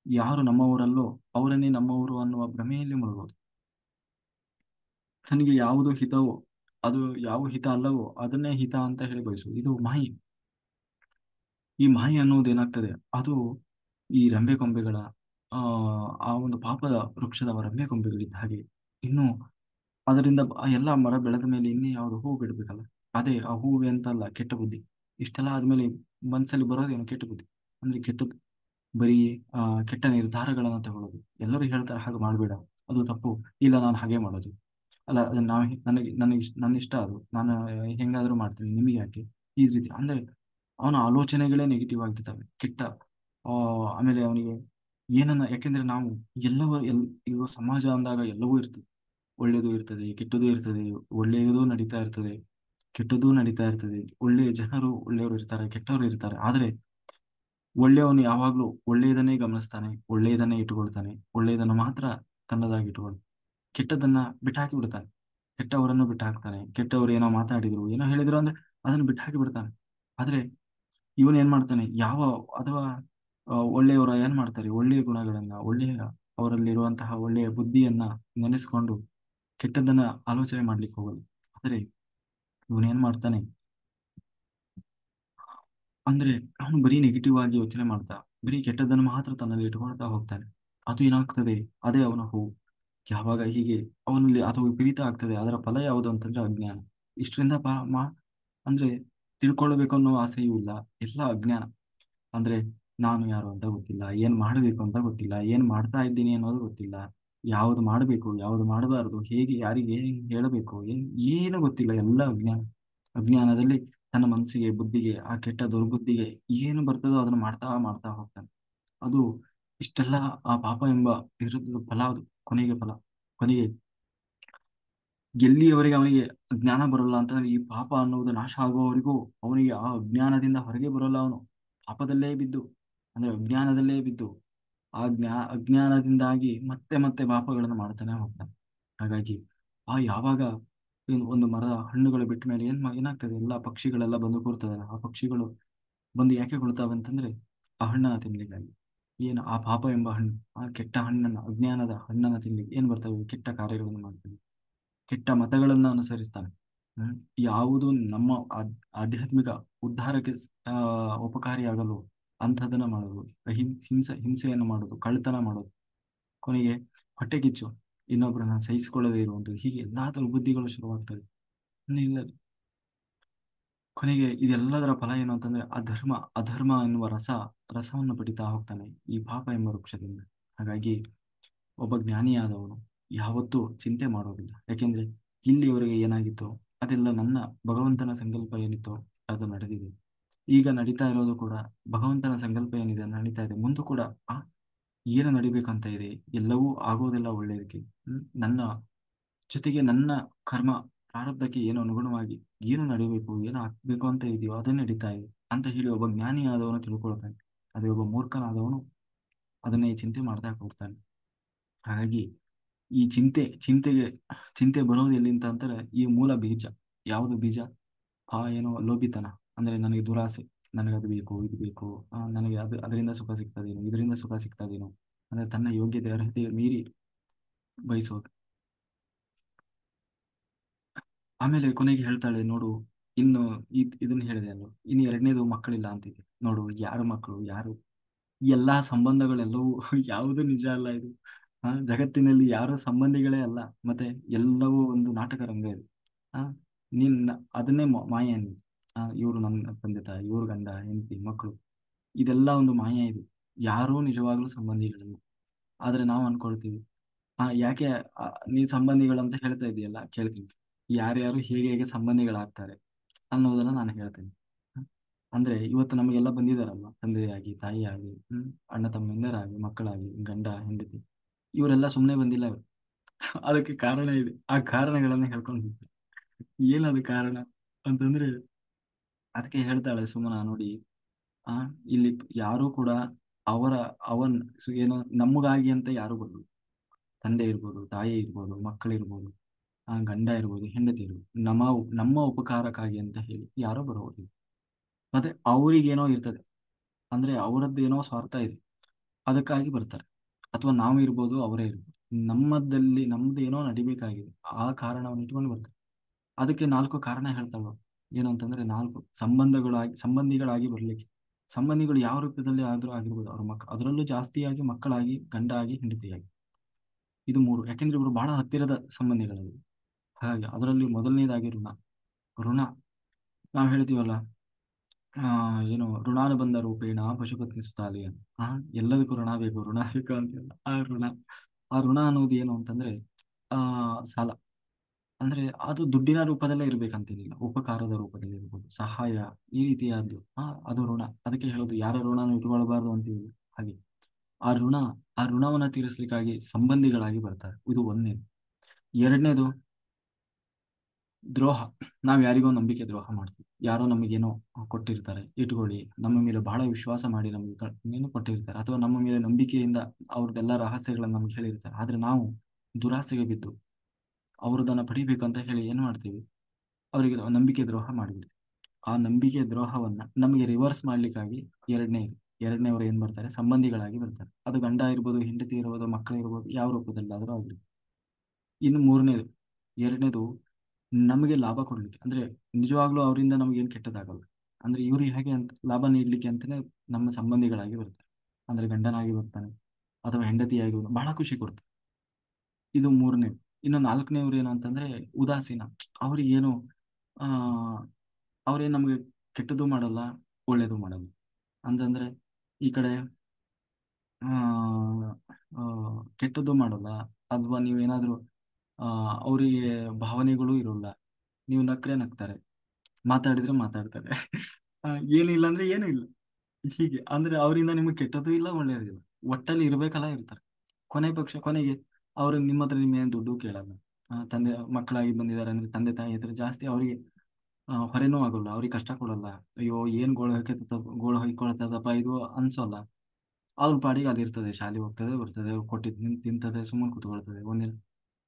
ಯಾರು ನಮ್ಮವರಲ್ಲೋ ಅವರನ್ನೇ ನಮ್ಮವರು ಅನ್ನುವ ಭ್ರಮೆಯಲ್ಲಿ ಮುಳುಗೋದು. ತನಗೆ ಯಾವುದು ಹಿತವೋ, ಅದು ಯಾವ ಹಿತ ಅಲ್ಲವೋ ಅದನ್ನೇ ಹಿತ ಅಂತ ಹೇಳಿ ಬಯಸುವುದು. ಇದು ಮಾಯೆ. ಈ ಮಾಯೆ ಅನ್ನೋದು ಏನಾಗ್ತದೆ, ಅದು ಈ ರೆಂಬೆ ಕೊಂಬೆಗಳ ಆ ಆ ಒಂದು ಪಾಪದ ವೃಕ್ಷದ ರೆಂಬೆ ಕೊಂಬೆಗಳಿದ್ದ ಹಾಗೆ. ಇನ್ನು ಅದರಿಂದ ಆ ಎಲ್ಲ ಮರ ಬೆಳೆದ ಮೇಲೆ ಇನ್ನೇ ಯಾವುದು ಹೂವು ಬಿಡ್ಬೇಕಲ್ಲ, ಅದೇ ಆ ಹೂವು ಅಂತಲ್ಲ, ಕೆಟ್ಟ ಬುದ್ಧಿ. ಇಷ್ಟೆಲ್ಲ ಆದ್ಮೇಲೆ ಮನಸ್ಸಲ್ಲಿ ಬರೋದೇನು? ಕೆಟ್ಟ ಬುದ್ಧಿ. ಅಂದ್ರೆ ಕೆಟ್ಟದ್ದು, ಬರೀ ಆ ಕೆಟ್ಟ ನಿರ್ಧಾರಗಳನ್ನ ತಗೊಳ್ಳೋದು. ಎಲ್ಲರೂ ಹೇಳ್ತಾರೆ ಹಾಗೆ ಮಾಡಬೇಡ, ಅದು ತಪ್ಪು, ಇಲ್ಲ ನಾನು ಹಾಗೆ ಮಾಡೋದು, ಅಲ್ಲ ಅದನ್ನ ನಾವು ನನ್ನ ಇಷ್ಟ, ಅದು ನಾನು ಹೆಂಗಾದ್ರೂ ಮಾಡ್ತೀನಿ, ನಿಮಗೆ ಯಾಕೆ, ಈ ರೀತಿ ಅಂದ್ರೆ ಅವನ ಆಲೋಚನೆಗಳೇ ನೆಗೆಟಿವ್ ಆಗಿರ್ತವೆ, ಕೆಟ್ಟ. ಆಮೇಲೆ ಅವನಿಗೆ ಯಾಕೆಂದ್ರೆ ನಾವು ಈಗ ಸಮಾಜ ಅಂದಾಗ ಎಲ್ಲವೂ ಇರ್ತದೆ. ಒಳ್ಳೆಯದು ಇರ್ತದೆ, ಕೆಟ್ಟದ್ದು ಇರ್ತದೆ, ಒಳ್ಳೆಯದು ನಡೀತಾ ಇರ್ತದೆ, ಕೆಟ್ಟದ್ದೂ ನಡೀತಾ ಇರ್ತದೆ. ಒಳ್ಳೆಯ ಜನರು ಒಳ್ಳೆಯವರು ಇರ್ತಾರೆ, ಕೆಟ್ಟವರು ಇರ್ತಾರೆ. ಆದ್ರೆ ಒಳ್ಳೆಯವನು ಯಾವಾಗ್ಲೂ ಒಳ್ಳೆಯದನ್ನೇ ಗಮನಿಸ್ತಾನೆ, ಒಳ್ಳೆಯದನ್ನೇ ಇಟ್ಟುಕೊಳ್ತಾನೆ, ಒಳ್ಳೆಯದನ್ನು ಮಾತ್ರ ತನ್ನದಾಗಿ ಇಟ್ಟುಕೊಳ್ತಾನೆ. ಕೆಟ್ಟದನ್ನ ಬಿಟ್ಟಾಕಿ ಬಿಡ್ತಾನೆ. ಕೆಟ್ಟವರನ್ನು ಬಿಟ್ಟಾಕ್ತಾನೆ. ಕೆಟ್ಟವರು ಏನೋ ಮಾತಾಡಿದ್ರು, ಏನೋ ಹೇಳಿದ್ರು ಅಂದ್ರೆ ಅದನ್ನು ಬಿಟ್ಟಾಕಿ ಬಿಡ್ತಾನೆ. ಆದ್ರೆ ಇವನ್ ಏನ್ ಮಾಡ್ತಾನೆ, ಯಾವ ಅಥವಾ ಒಳ್ಳೆಯವರು ಏನ್ ಮಾಡ್ತಾರೆ, ಒಳ್ಳೆಯ ಗುಣಗಳನ್ನ, ಒಳ್ಳೆಯ ಅವರಲ್ಲಿರುವಂತಹ ಒಳ್ಳೆಯ ಬುದ್ಧಿಯನ್ನ ನೆನೆಸ್ಕೊಂಡು ಕೆಟ್ಟದ್ದನ್ನ ಆಲೋಚನೆ ಮಾಡ್ಲಿಕ್ಕೆ ಹೋಗಲ್ಲ. ಆದ್ರೆ ಇವನ್ ಏನ್ ಮಾಡ್ತಾನೆ ಅಂದ್ರೆ ಅವನು ಬರೀ ನೆಗೆಟಿವ್ ಆಗಿ ಯೋಚನೆ ಮಾಡ್ತಾ, ಬರೀ ಕೆಟ್ಟದ್ದನ್ನು ಮಾತ್ರ ತನ್ನಲ್ಲಿ ಇಟ್ಕೊಳ್ತಾ ಹೋಗ್ತಾನೆ. ಅದು ಏನಾಗ್ತದೆ, ಅದೇ ಅವನ ಹೂ. ಯಾವಾಗ ಹೀಗೆ ಅವನಲ್ಲಿ ಅದು ವಿಪರೀತ ಆಗ್ತದೆ, ಅದರ ಫಲ ಯಾವುದು ಅಂತಂದ್ರೆ ಅಜ್ಞಾನ. ಇಷ್ಟರಿಂದ ಅಂದ್ರೆ ತಿಳ್ಕೊಳ್ಬೇಕು ಅನ್ನೋ ಆಸೆಯೂ ಇಲ್ಲ, ಎಲ್ಲ ಅಜ್ಞಾನ. ಅಂದ್ರೆ ನಾನು ಯಾರು ಅಂತ ಗೊತ್ತಿಲ್ಲ, ಏನ್ ಮಾಡಬೇಕು ಅಂತ ಗೊತ್ತಿಲ್ಲ, ಏನ್ ಮಾಡ್ತಾ ಇದ್ದೀನಿ ಅನ್ನೋದು ಗೊತ್ತಿಲ್ಲ, ಯಾವ್ದು ಮಾಡಬೇಕು ಯಾವ್ದು ಮಾಡಬಾರದು, ಹೇಗೆ ಯಾರಿಗೆ ಹೇಗೆ ಹೇಳಬೇಕು ಏನು ಗೊತ್ತಿಲ್ಲ, ಎಲ್ಲ ಅಜ್ಞಾನ. ಅಜ್ಞಾನದಲ್ಲಿ ತನ್ನ ಮನಸ್ಸಿಗೆ ಬುದ್ಧಿಗೆ ಆ ಕೆಟ್ಟ ದುರ್ಬುದ್ಧಿಗೆ ಏನು ಬರ್ತದೋ ಅದನ್ನು ಮಾಡ್ತಾ ಮಾಡ್ತಾ ಹೋಗ್ತಾನೆ. ಅದು ಇಷ್ಟೆಲ್ಲ ಆ ಪಾಪ ಎಂಬ ಇರುವುದು ಫಲ, ಅದು ಕೊನೆಗೆ ಫಲ. ಕೊನೆಗೆ ಎಲ್ಲಿಯವರೆಗೆ ಅವನಿಗೆ ಜ್ಞಾನ ಬರಲ್ಲ ಅಂತಂದ್ರೆ, ಈ ಪಾಪ ಅನ್ನುವುದು ನಾಶ ಆಗುವವರೆಗೂ ಅವನಿಗೆ ಆ ಅಜ್ಞಾನದಿಂದ ಹೊರಗೆ ಬರಲ್ಲ. ಅವನು ಪಾಪದಲ್ಲೇ ಬಿದ್ದು, ಅಂದ್ರೆ ಅಜ್ಞಾನದಲ್ಲೇ ಬಿದ್ದು ಆ ಅಜ್ಞಾನದಿಂದಾಗಿ ಮತ್ತೆ ಮತ್ತೆ ಪಾಪಗಳನ್ನು ಮಾಡ್ತಾನೆ ಹೋಗ್ತಾನೆ. ಹಾಗಾಗಿ ಯಾವಾಗ ಒಂದು ಮರದ ಹಣ್ಣುಗಳು ಬಿಟ್ಟ ಮೇಲೆ ಏನಾಗ್ತದೆ, ಎಲ್ಲ ಪಕ್ಷಿಗಳೆಲ್ಲ ಬಂದು ಕೂರ್ತದೆ. ಆ ಪಕ್ಷಿಗಳು ಬಂದು ಯಾಕೆ ಕೊಳ್ತಾವೆ ಅಂತಂದ್ರೆ ಆ ಹಣ್ಣನ್ನ ತಿನ್ಲಿಕ್ಕಾಗಿ. ಏನು ಆ ಪಾಪ ಎಂಬ ಹಣ್ಣು, ಆ ಕೆಟ್ಟ ಹಣ್ಣನ್ನ, ಅಜ್ಞಾನದ ಹಣ್ಣನ್ನ ತಿನ್ಲಿಕ್ಕೆ ಏನ್ ಬರ್ತವೆ, ಕೆಟ್ಟ ಕಾರ್ಯಗಳನ್ನು ಮಾಡ್ತವೆ, ಕೆಟ್ಟ ಮತಗಳನ್ನ ಅನುಸರಿಸ್ತಾನೆ. ಹ್ಮ್ ಯಾವುದು ನಮ್ಮ ಆಧ್ಯಾತ್ಮಿಕ ಉದ್ಧಾರಕ್ಕೆ ಆ ಉಪಕಾರಿಯಾಗಲು ಅಂಥದನ್ನ ಮಾಡೋದು, ಹಿಂಸೆಯನ್ನು ಮಾಡೋದು, ಕಳ್ಳತನ ಮಾಡೋದು, ಕೊನೆಗೆ ಹೊಟ್ಟೆ ಕಿಚ್ಚು, ಇನ್ನೊಬ್ಬರನ್ನ ಸಹಿಸಿಕೊಳ್ಳದೇ ಇರುವಂಥದ್ದು, ಹೀಗೆ ಎಲ್ಲಾ ದುರ್ಬುದ್ಧಿಗಳು ಶುರುವಾಗ್ತದೆ. ಇಲ್ಲ, ಕೊನೆಗೆ ಇದೆಲ್ಲದರ ಫಲ ಏನು ಅಂತಂದ್ರೆ ಅಧರ್ಮ ಎನ್ನುವ ರಸವನ್ನು ಪಡಿತಾ ಹೋಗ್ತಾನೆ ಈ ಪಾಪ ಎಂಬ ವೃಕ್ಷದಿಂದ. ಹಾಗಾಗಿ ಒಬ್ಬ ಜ್ಞಾನಿಯಾದವನು ಯಾವತ್ತೂ ಚಿಂತೆ ಮಾಡೋದಿಲ್ಲ. ಯಾಕೆಂದ್ರೆ ಇಲ್ಲಿಯವರೆಗೆ ಏನಾಗಿತ್ತು ಅದೆಲ್ಲ ನನ್ನ ಭಗವಂತನ ಸಂಕಲ್ಪ ಏನಿತ್ತು ಅದು ನಡೆದಿದೆ. ಈಗ ನಡೀತಾ ಇರೋದು ಕೂಡ ಭಗವಂತನ ಸಂಕಲ್ಪ ಏನಿದೆ ನಡೀತಾ ಇದೆ. ಮುಂದೂ ಕೂಡ ಆ ಏನು ನಡಿಬೇಕಂತ ಇದೆ, ಎಲ್ಲವೂ ಆಗೋದೆಲ್ಲ ಒಳ್ಳೆಯದಕ್ಕೆ. ನನ್ನ ಜೊತೆಗೆ ನನ್ನ ಕರ್ಮ ಪ್ರಾರಬ್ಧಕ್ಕೆ ಏನು ಅನುಗುಣವಾಗಿ ಏನು ನಡಿಬೇಕು, ಏನು ಆಗ್ಬೇಕು ಅಂತ ಇದೆಯೋ ಅದನ್ನೇ ನಡೀತಾ ಇದೆ ಅಂತ ಹೇಳಿ ಒಬ್ಬ ಜ್ಞಾನಿಯಾದವನು ತಿಳ್ಕೊಳ್ತಾನೆ. ಅದೇ ಒಬ್ಬ ಮೂರ್ಖನಾದವನು ಅದನ್ನೇ ಚಿಂತೆ ಮಾಡ್ತಾ ಹೋಗ್ತಾನೆ. ಹಾಗಾಗಿ ಈ ಚಿಂತೆ ಬರೋದು ಎಲ್ಲಿಂದ ಅಂತಾರೆ, ಈ ಮೂಲ ಬೀಜ. ಯಾವುದು ಬೀಜ? ಏನೋ ಲೋಭಿತನ, ಅಂದ್ರೆ ನನಗೆ ದುರಾಸೆ, ನನಗೆ ಅದು ಬೇಕು ಇದು ಬೇಕು, ನನಗೆ ಅದರಿಂದ ಸುಖ ಸಿಗ್ತದೇನೋ, ಇದರಿಂದ ಸುಖ ಸಿಗ್ತದೇನೋ, ಅಂದ್ರೆ ತನ್ನ ಯೋಗ್ಯತೆ ಅರ್ಹತೆ ಮೀರಿ ಬಯಸೋದು. ಆಮೇಲೆ ಕೊನೆಗೆ ಹೇಳ್ತಾಳೆ, ನೋಡು, ಇನ್ನು ಇದನ್ನ ಹೇಳಿದೆ ಅಲ್ವ, ಇನ್ನು ಎರಡನೇದು ಮಕ್ಕಳಿಲ್ಲ ಅಂತಿದೆ. ನೋಡು, ಯಾರು ಮಕ್ಕಳು, ಯಾರು ಈ ಎಲ್ಲಾ ಸಂಬಂಧಗಳೆಲ್ಲವೂ ಯಾವುದು ನಿಜ ಅಲ್ಲ ಇದು. ಜಗತ್ತಿನಲ್ಲಿ ಯಾರು ಸಂಬಂಧಿಗಳೇ ಅಲ್ಲ. ಮತ್ತೆ ಎಲ್ಲವೂ ಒಂದು ನಾಟಕ ರಂಗ ಇದು. ಆ ನೀನ್ ಅದನ್ನೇ ಮಾಯ ಅನ್ನೋದು. ಇವರು ನನ್ನ ತಂದೆ ತಾಯಿ, ಇವ್ರ ಗಂಡ ಹೆಂಡತಿ ಮಕ್ಕಳು, ಇದೆಲ್ಲ ಒಂದು ಮಾಯ ಇದು. ಯಾರೂ ನಿಜವಾಗ್ಲೂ ಸಂಬಂಧಿಗಳಲ್ಲ. ಆದ್ರೆ ನಾವು ಅನ್ಕೊಳ್ತೀವಿ. ಯಾಕೆ ನೀನ್ ಸಂಬಂಧಿಗಳಂತ ಹೇಳ್ತಾ ಇದೆಯಲ್ಲ, ಕೇಳ್ತೀನಿ, ಯಾರ್ಯಾರು ಹೇಗೆ ಹೇಗೆ ಸಂಬಂಧಿಗಳಾಗ್ತಾರೆ ಅನ್ನೋದನ್ನ ನಾನು ಹೇಳ್ತೇನೆ. ಹ್ಮ್. ಅಂದ್ರೆ ಇವತ್ತು ನಮಗೆಲ್ಲ ಬಂದಿದಾರಲ್ವ, ತಂದೆಯಾಗಿ ತಾಯಿಯಾಗಿ, ಅಣ್ಣ ತಮ್ಮಂದಿರಾಗಿ, ಮಕ್ಕಳಾಗಿ, ಗಂಡ ಹೆಂಡತಿ, ಇವರೆಲ್ಲ ಸುಮ್ಮನೆ ಬಂದಿಲ್ಲ ಇವ್ರು. ಅದಕ್ಕೆ ಕಾರಣ ಇದೆ. ಆ ಕಾರಣಗಳನ್ನ ಹೇಳ್ಕೊಂಡು ಹೋಗ್ತಾರೆ. ಏನದು ಕಾರಣ ಅಂತಂದ್ರೆ, ಅದಕ್ಕೆ ಹೇಳ್ತಾಳೆ ಸುಮನ, ನೋಡಿ, ಆ ಇಲ್ಲಿ ಯಾರು ಕೂಡ ಅವರ ಅವನ್ ಏನು ನಮಗಾಗಿ ಅಂತ ಯಾರು ಬರಲ್ಲ. ತಂದೆ ಇರ್ಬೋದು, ತಾಯಿ ಇರ್ಬೋದು, ಮಕ್ಕಳಿರ್ಬೋದು, ಗಂಡ ಇರ್ಬೋದು, ಹೆಂಡತಿ ಇರ್ಬೋದು, ನಮ್ಮ ಉಪಕಾರಕ್ಕಾಗಿ ಅಂತ ಹೇಳಿ ಯಾರೋ ಬರೋದಿಲ್ಲ. ಮತ್ತೆ ಅವ್ರಿಗೇನೋ ಇರ್ತದೆ, ಅಂದ್ರೆ ಅವರದ್ದು ಏನೋ ಸ್ವಾರ್ಥ ಇದೆ, ಅದಕ್ಕಾಗಿ ಬರ್ತಾರೆ. ಅಥವಾ ನಾವು ಇರ್ಬೋದು, ಅವರೇ ಇರ್ಬೋದು, ನಮ್ದು ಏನೋ ನಡಿಬೇಕಾಗಿದೆ, ಆ ಕಾರಣವನ್ನು ಇಟ್ಕೊಂಡು ಬರ್ತಾರೆ. ಅದಕ್ಕೆ 4 ಕಾರಣ ಹೇಳ್ತಾವ. ಏನು ಅಂತಂದ್ರೆ, 4 ಸಂಬಂಧಿಗಳಾಗಿ ಬರ್ಲಿಕ್ಕೆ. ಸಂಬಂಧಿಗಳು ಯಾವ ರೂಪದಲ್ಲಿ ಆದ್ರೂ ಆಗಿರ್ಬೋದು, ಅವ್ರ ಅದರಲ್ಲೂ ಜಾಸ್ತಿಯಾಗಿ ಮಕ್ಕಳಾಗಿ, ಗಂಡ ಆಗಿ, ಹೆಂಡತಿಯಾಗಿ. ಇದು 3. ಯಾಕೆಂದ್ರೆ ಇವರು ಬಹಳ ಹತ್ತಿರದ ಸಂಬಂಧಿಗಳಲ್ಲಿ. ಹಾಗೆ ಅದರಲ್ಲಿ ಮೊದಲನೇದಾಗಿ ಋಣ. ನಾವು ಹೇಳ್ತೀವಲ್ಲ, ಏನು ಋಣಾನುಬಂಧ ರೂಪೇಣ ಪಶುಪತಿ ಸುತಾಲಿ ಅಂತ. ಎಲ್ಲದಕ್ಕೂ ಋಣ ಬೇಕು ಅಂತೆಲ್ಲ. ಆ ಋಣ ಅನ್ನೋದು ಏನು ಅಂತಂದ್ರೆ, ಆ ಸಾಲ. ಅಂದ್ರೆ ಅದು ದುಡ್ಡಿನ ರೂಪದಲ್ಲೇ ಇರ್ಬೇಕಂತೇನಿಲ್ಲ, ಉಪಕಾರದ ರೂಪದಲ್ಲಿ ಇರ್ಬೋದು, ಸಹಾಯ, ಈ ರೀತಿಯಾದ್ದು. ಅದು ಋಣ. ಅದಕ್ಕೆ ಹೇಳೋದು, ಯಾರ ಋಣನ ಇಟ್ಕೊಳ್ಬಾರ್ದು ಅಂತೀವಿ. ಹಾಗೆ ಆ ಋಣ ಆ ಋಣವನ್ನ ತೀರಿಸ್ಲಿಕ್ಕಾಗಿ ಸಂಬಂಧಿಗಳಾಗಿ ಬರ್ತಾರೆ. ಇದು ಒಂದನೇದು. ಎರಡನೇದು, ದ್ರೋಹ. ನಾವು ಯಾರಿಗೋ ನಂಬಿಕೆ ದ್ರೋಹ ಮಾಡ್ತೀವಿ. ಯಾರೋ ನಮಗೇನೋ ಕೊಟ್ಟಿರ್ತಾರೆ, ಇಟ್ಕೊಳ್ಳಿ. ನಮ್ಮ ಮೇಲೆ ಬಹಳ ವಿಶ್ವಾಸ ಮಾಡಿ ನಮಗೆ ಏನೋ ಕೊಟ್ಟಿರ್ತಾರೆ, ಅಥವಾ ನಮ್ಮ ಮೇಲೆ ನಂಬಿಕೆಯಿಂದ ಅವ್ರದ್ದೆಲ್ಲ ರಹಸ್ಯಗಳನ್ನು ನಮ್ಗೆ ಹೇಳಿರ್ತಾರೆ. ಆದ್ರೆ ನಾವು ದುರಾಸೆಗೆ ಬಿದ್ದು ಅವ್ರದನ್ನ ಪಡಿಬೇಕು ಅಂತ ಹೇಳಿ ಏನ್ ಮಾಡ್ತೀವಿ, ಅವರಿಗೆ ನಂಬಿಕೆ ದ್ರೋಹ ಮಾಡಿಬಿಡ್ತೀವಿ. ಆ ನಂಬಿಕೆ ದ್ರೋಹವನ್ನ ನಮಗೆ ರಿವರ್ಸ್ ಮಾಡ್ಲಿಕ್ಕಾಗಿ ಎರಡನೇವರು ಏನ್ ಬರ್ತಾರೆ, ಸಂಬಂಧಿಗಳಾಗಿ ಬರ್ತಾರೆ. ಅದು ಗಂಡ ಇರ್ಬೋದು, ಹೆಂಡತಿ ಇರ್ಬೋದು, ಮಕ್ಕಳು ಇರ್ಬೋದು, ಯಾವ ರೂಪದಲ್ಲಾದ್ರೂ ಆಗಲಿ. ಇನ್ನು ಮೂರನೇದು, ಎರಡನೇದು, ನಮಗೆ ಲಾಭ ಕೊಡ್ಲಿಕ್ಕೆ, ಅಂದ್ರೆ ನಿಜವಾಗ್ಲೂ ಅವರಿಂದ ನಮ್ಗೆ ಏನ್ ಕೆಟ್ಟದಾಗಲ್ಲ, ಅಂದ್ರೆ ಇವ್ರಿಗೆ ಹೇಗೆ ಅಂತ ಲಾಭ ನೀಡ್ಲಿಕ್ಕೆ ಅಂತಾನೆ ನಮ್ಮ ಸಂಬಂಧಿಗಳಾಗಿ ಬರ್ತಾರೆ. ಅಂದ್ರೆ ಗಂಡನಾಗಿ ಬರ್ತಾನೆ ಅಥವಾ ಹೆಂಡತಿಯಾಗಿ ಬಹಳ ಖುಷಿ ಕೊಡ್ತಾರೆ. ಇದು ಮೂರನೇ. ಇನ್ನು ನಾಲ್ಕನೇವ್ರು ಏನು ಅಂತಂದ್ರೆ ಉದಾಸೀನ. ಅವ್ರಿಗೆ ಏನು ಆ ಅವ್ರೇನ್ ನಮ್ಗೆ ಕೆಟ್ಟದ್ದು ಮಾಡಲ್ಲ, ಒಳ್ಳೇದು ಮಾಡಲ್ಲ. ಅಂತಂದ್ರೆ ಈ ಕಡೆ ಆ ಆ, ಕೆಟ್ಟದ್ದು ಮಾಡಲ್ಲ, ಅಥವಾ ನೀವೇನಾದ್ರೂ ಆ ಅವರಿಗೆ ಭಾವನೆಗಳು ಇರೋಲ್ಲ. ನೀವು ನಕ್ರೆ ನಗ್ತಾರೆ, ಮಾತಾಡಿದ್ರೆ ಮಾತಾಡ್ತಾರೆ. ಆ, ಏನಿಲ್ಲ ಅಂದ್ರೆ ಏನೂ ಇಲ್ಲ. ಹೀಗೆ ಅಂದ್ರೆ ಅವರಿಂದ ನಿಮಗೆ ಕೆಟ್ಟದ್ದು ಇಲ್ಲ, ಒಳ್ಳೆಯದು ಇಲ್ಲ. ಒಟ್ಟಲ್ಲಿ ಇರ್ಬೇಕಲ್ಲ, ಇರ್ತಾರೆ. ಕೊನೆಗೆ ಅವರು ನಿಮ್ಮ ಹತ್ರ ನಿಮ್ಮೇನು ದುಡ್ಡು ಕೇಳಲ್ಲ. ತಂದೆ ಮಕ್ಕಳಾಗಿ ಬಂದಿದ್ದಾರೆ ಅಂದ್ರೆ ತಂದೆ ತಾಯಿ ಹತ್ರ ಜಾಸ್ತಿ ಅವರಿಗೆ ಹೊರೆನೂ ಆಗೋಲ್ಲ, ಅವ್ರಿಗೆ ಕಷ್ಟ ಕೊಡಲ್ಲ. ಅಯ್ಯೋ ಏನ್ ಗೋಳು ಹೊಯ್ಕೊಳ್ತದಪ್ಪ ಇದು ಅನ್ಸೋಲ್ಲ. ಅವ್ರ ಪಾಡಿಗೆ ಅದಿರ್ತದೆ, ಶಾಲೆ ಹೋಗ್ತದೆ ಬರ್ತದೆ, ಕೊಟ್ಟಿದ್ ತಿಂತದೆ, ಸುಮ್ಮನೆ ಕೂತ್ಕೊಳ್ತದೆ ಒಂದಿನ.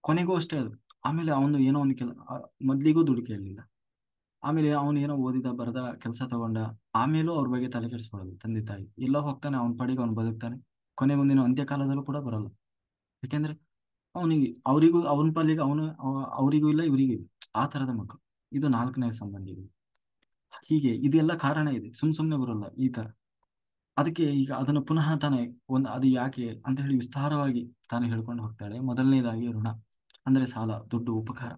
ಕೊನೆಗೂ ಅಷ್ಟೇ ಅದು. ಆಮೇಲೆ ಅವನು ಏನೋ ಒಂದು ಮೊದ್ಲಿಗೂ ದುಡ್ಡು ಕೇಳಲಿಲ್ಲ. ಆಮೇಲೆ ಅವನು ಏನೋ ಓದಿದ ಬರದ ಕೆಲಸ ತಗೊಂಡ, ಆಮೇಲೂ ಅವ್ರ ಬಗ್ಗೆ ತಲೆ ಕೆಡಿಸ್ಕೊಳ್ಳೋದು ತಂದೆ ತಾಯಿ. ಎಲ್ಲೋ ಹೋಗ್ತಾನೆ, ಅವನ ಪಾಡಿಗೆ ಅವ್ನು ಬದುಕ್ತಾನೆ. ಕೊನೆಗೊಂದಿನ ಅಂತ್ಯಕಾಲದಲ್ಲೂ ಕೂಡ ಬರಲ್ಲ. ಯಾಕೆಂದ್ರೆ ಅವನಿಗೆ ಅವರಿಗೂ ಅವನ ಪಾಲಿಗೆ ಅವರಿಗೂ ಇಲ್ಲ, ಇವರಿಗೂ ಇಲ್ಲ. ಆ ತರದ ಮಕ್ಕಳು. ಇದು ನಾಲ್ಕನೇ ಸಂಬಂಧಿಗಳು. ಹೀಗೆ ಇದೆಲ್ಲ ಕಾರಣ ಇದೆ, ಸುಮ್ನೆ ಬರಲ್ಲ ಈ ತರ. ಅದಕ್ಕೆ ಈಗ ಅದನ್ನು ಪುನಃ ತಾನೇ ಅದು ಯಾಕೆ ಅಂತ ಹೇಳಿ ವಿಸ್ತಾರವಾಗಿ ತಾನು ಹೇಳ್ಕೊಂಡು ಹೋಗ್ತಾಳೆ. ಮೊದಲನೇದಾಗಿ ಋಣ, ಅಂದ್ರೆ ಸಾಲ, ದುಡ್ಡು, ಉಪಕಾರ.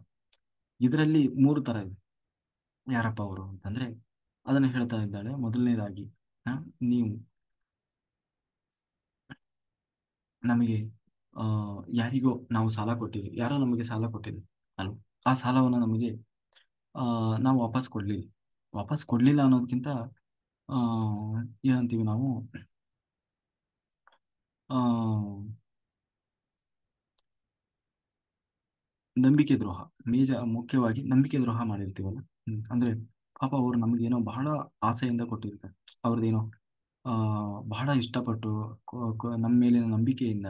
ಇದರಲ್ಲಿ ಮೂರು ತರ ಇದೆ. ಯಾರಪ್ಪ ಅವರು ಅಂತಂದ್ರೆ ಅದನ್ನ ಹೇಳ್ತಾ ಇದ್ದಾಳೆ. ಮೊದಲನೇದಾಗಿ ಆ, ನೀವು ನಮಗೆ ಆ ಯಾರಿಗೋ ನಾವು ಸಾಲ ಕೊಟ್ಟಿದ್ದೀವಿ, ಯಾರೋ ನಮಗೆ ಸಾಲ ಕೊಟ್ಟಿದ್ದೀವಿ ಅಲ್ವ. ಆ ಸಾಲವನ್ನು ನಮಗೆ ನಾವು ವಾಪಸ್ ಕೊಡ್ಲಿಲ್ಲ ಅನ್ನೋದಕ್ಕಿಂತ ಆ ಏನಂತೀವಿ ನಾವು, ಆ ನಂಬಿಕೆ ದ್ರೋಹ. ಮುಖ್ಯವಾಗಿ ನಂಬಿಕೆ ದ್ರೋಹ ಮಾಡಿರ್ತೀವಲ್ಲ. ಅಂದ್ರೆ ಪಾಪ ಅವರು ನಮಗೇನೋ ಬಹಳ ಆಸೆಯಿಂದ ಕೊಟ್ಟಿರ್ತಾರೆ. ಅವ್ರದ್ದೇನೋ ಆ ಬಹಳ ಇಷ್ಟಪಟ್ಟು ನಮ್ಮ ಮೇಲಿನ ನಂಬಿಕೆಯಿಂದ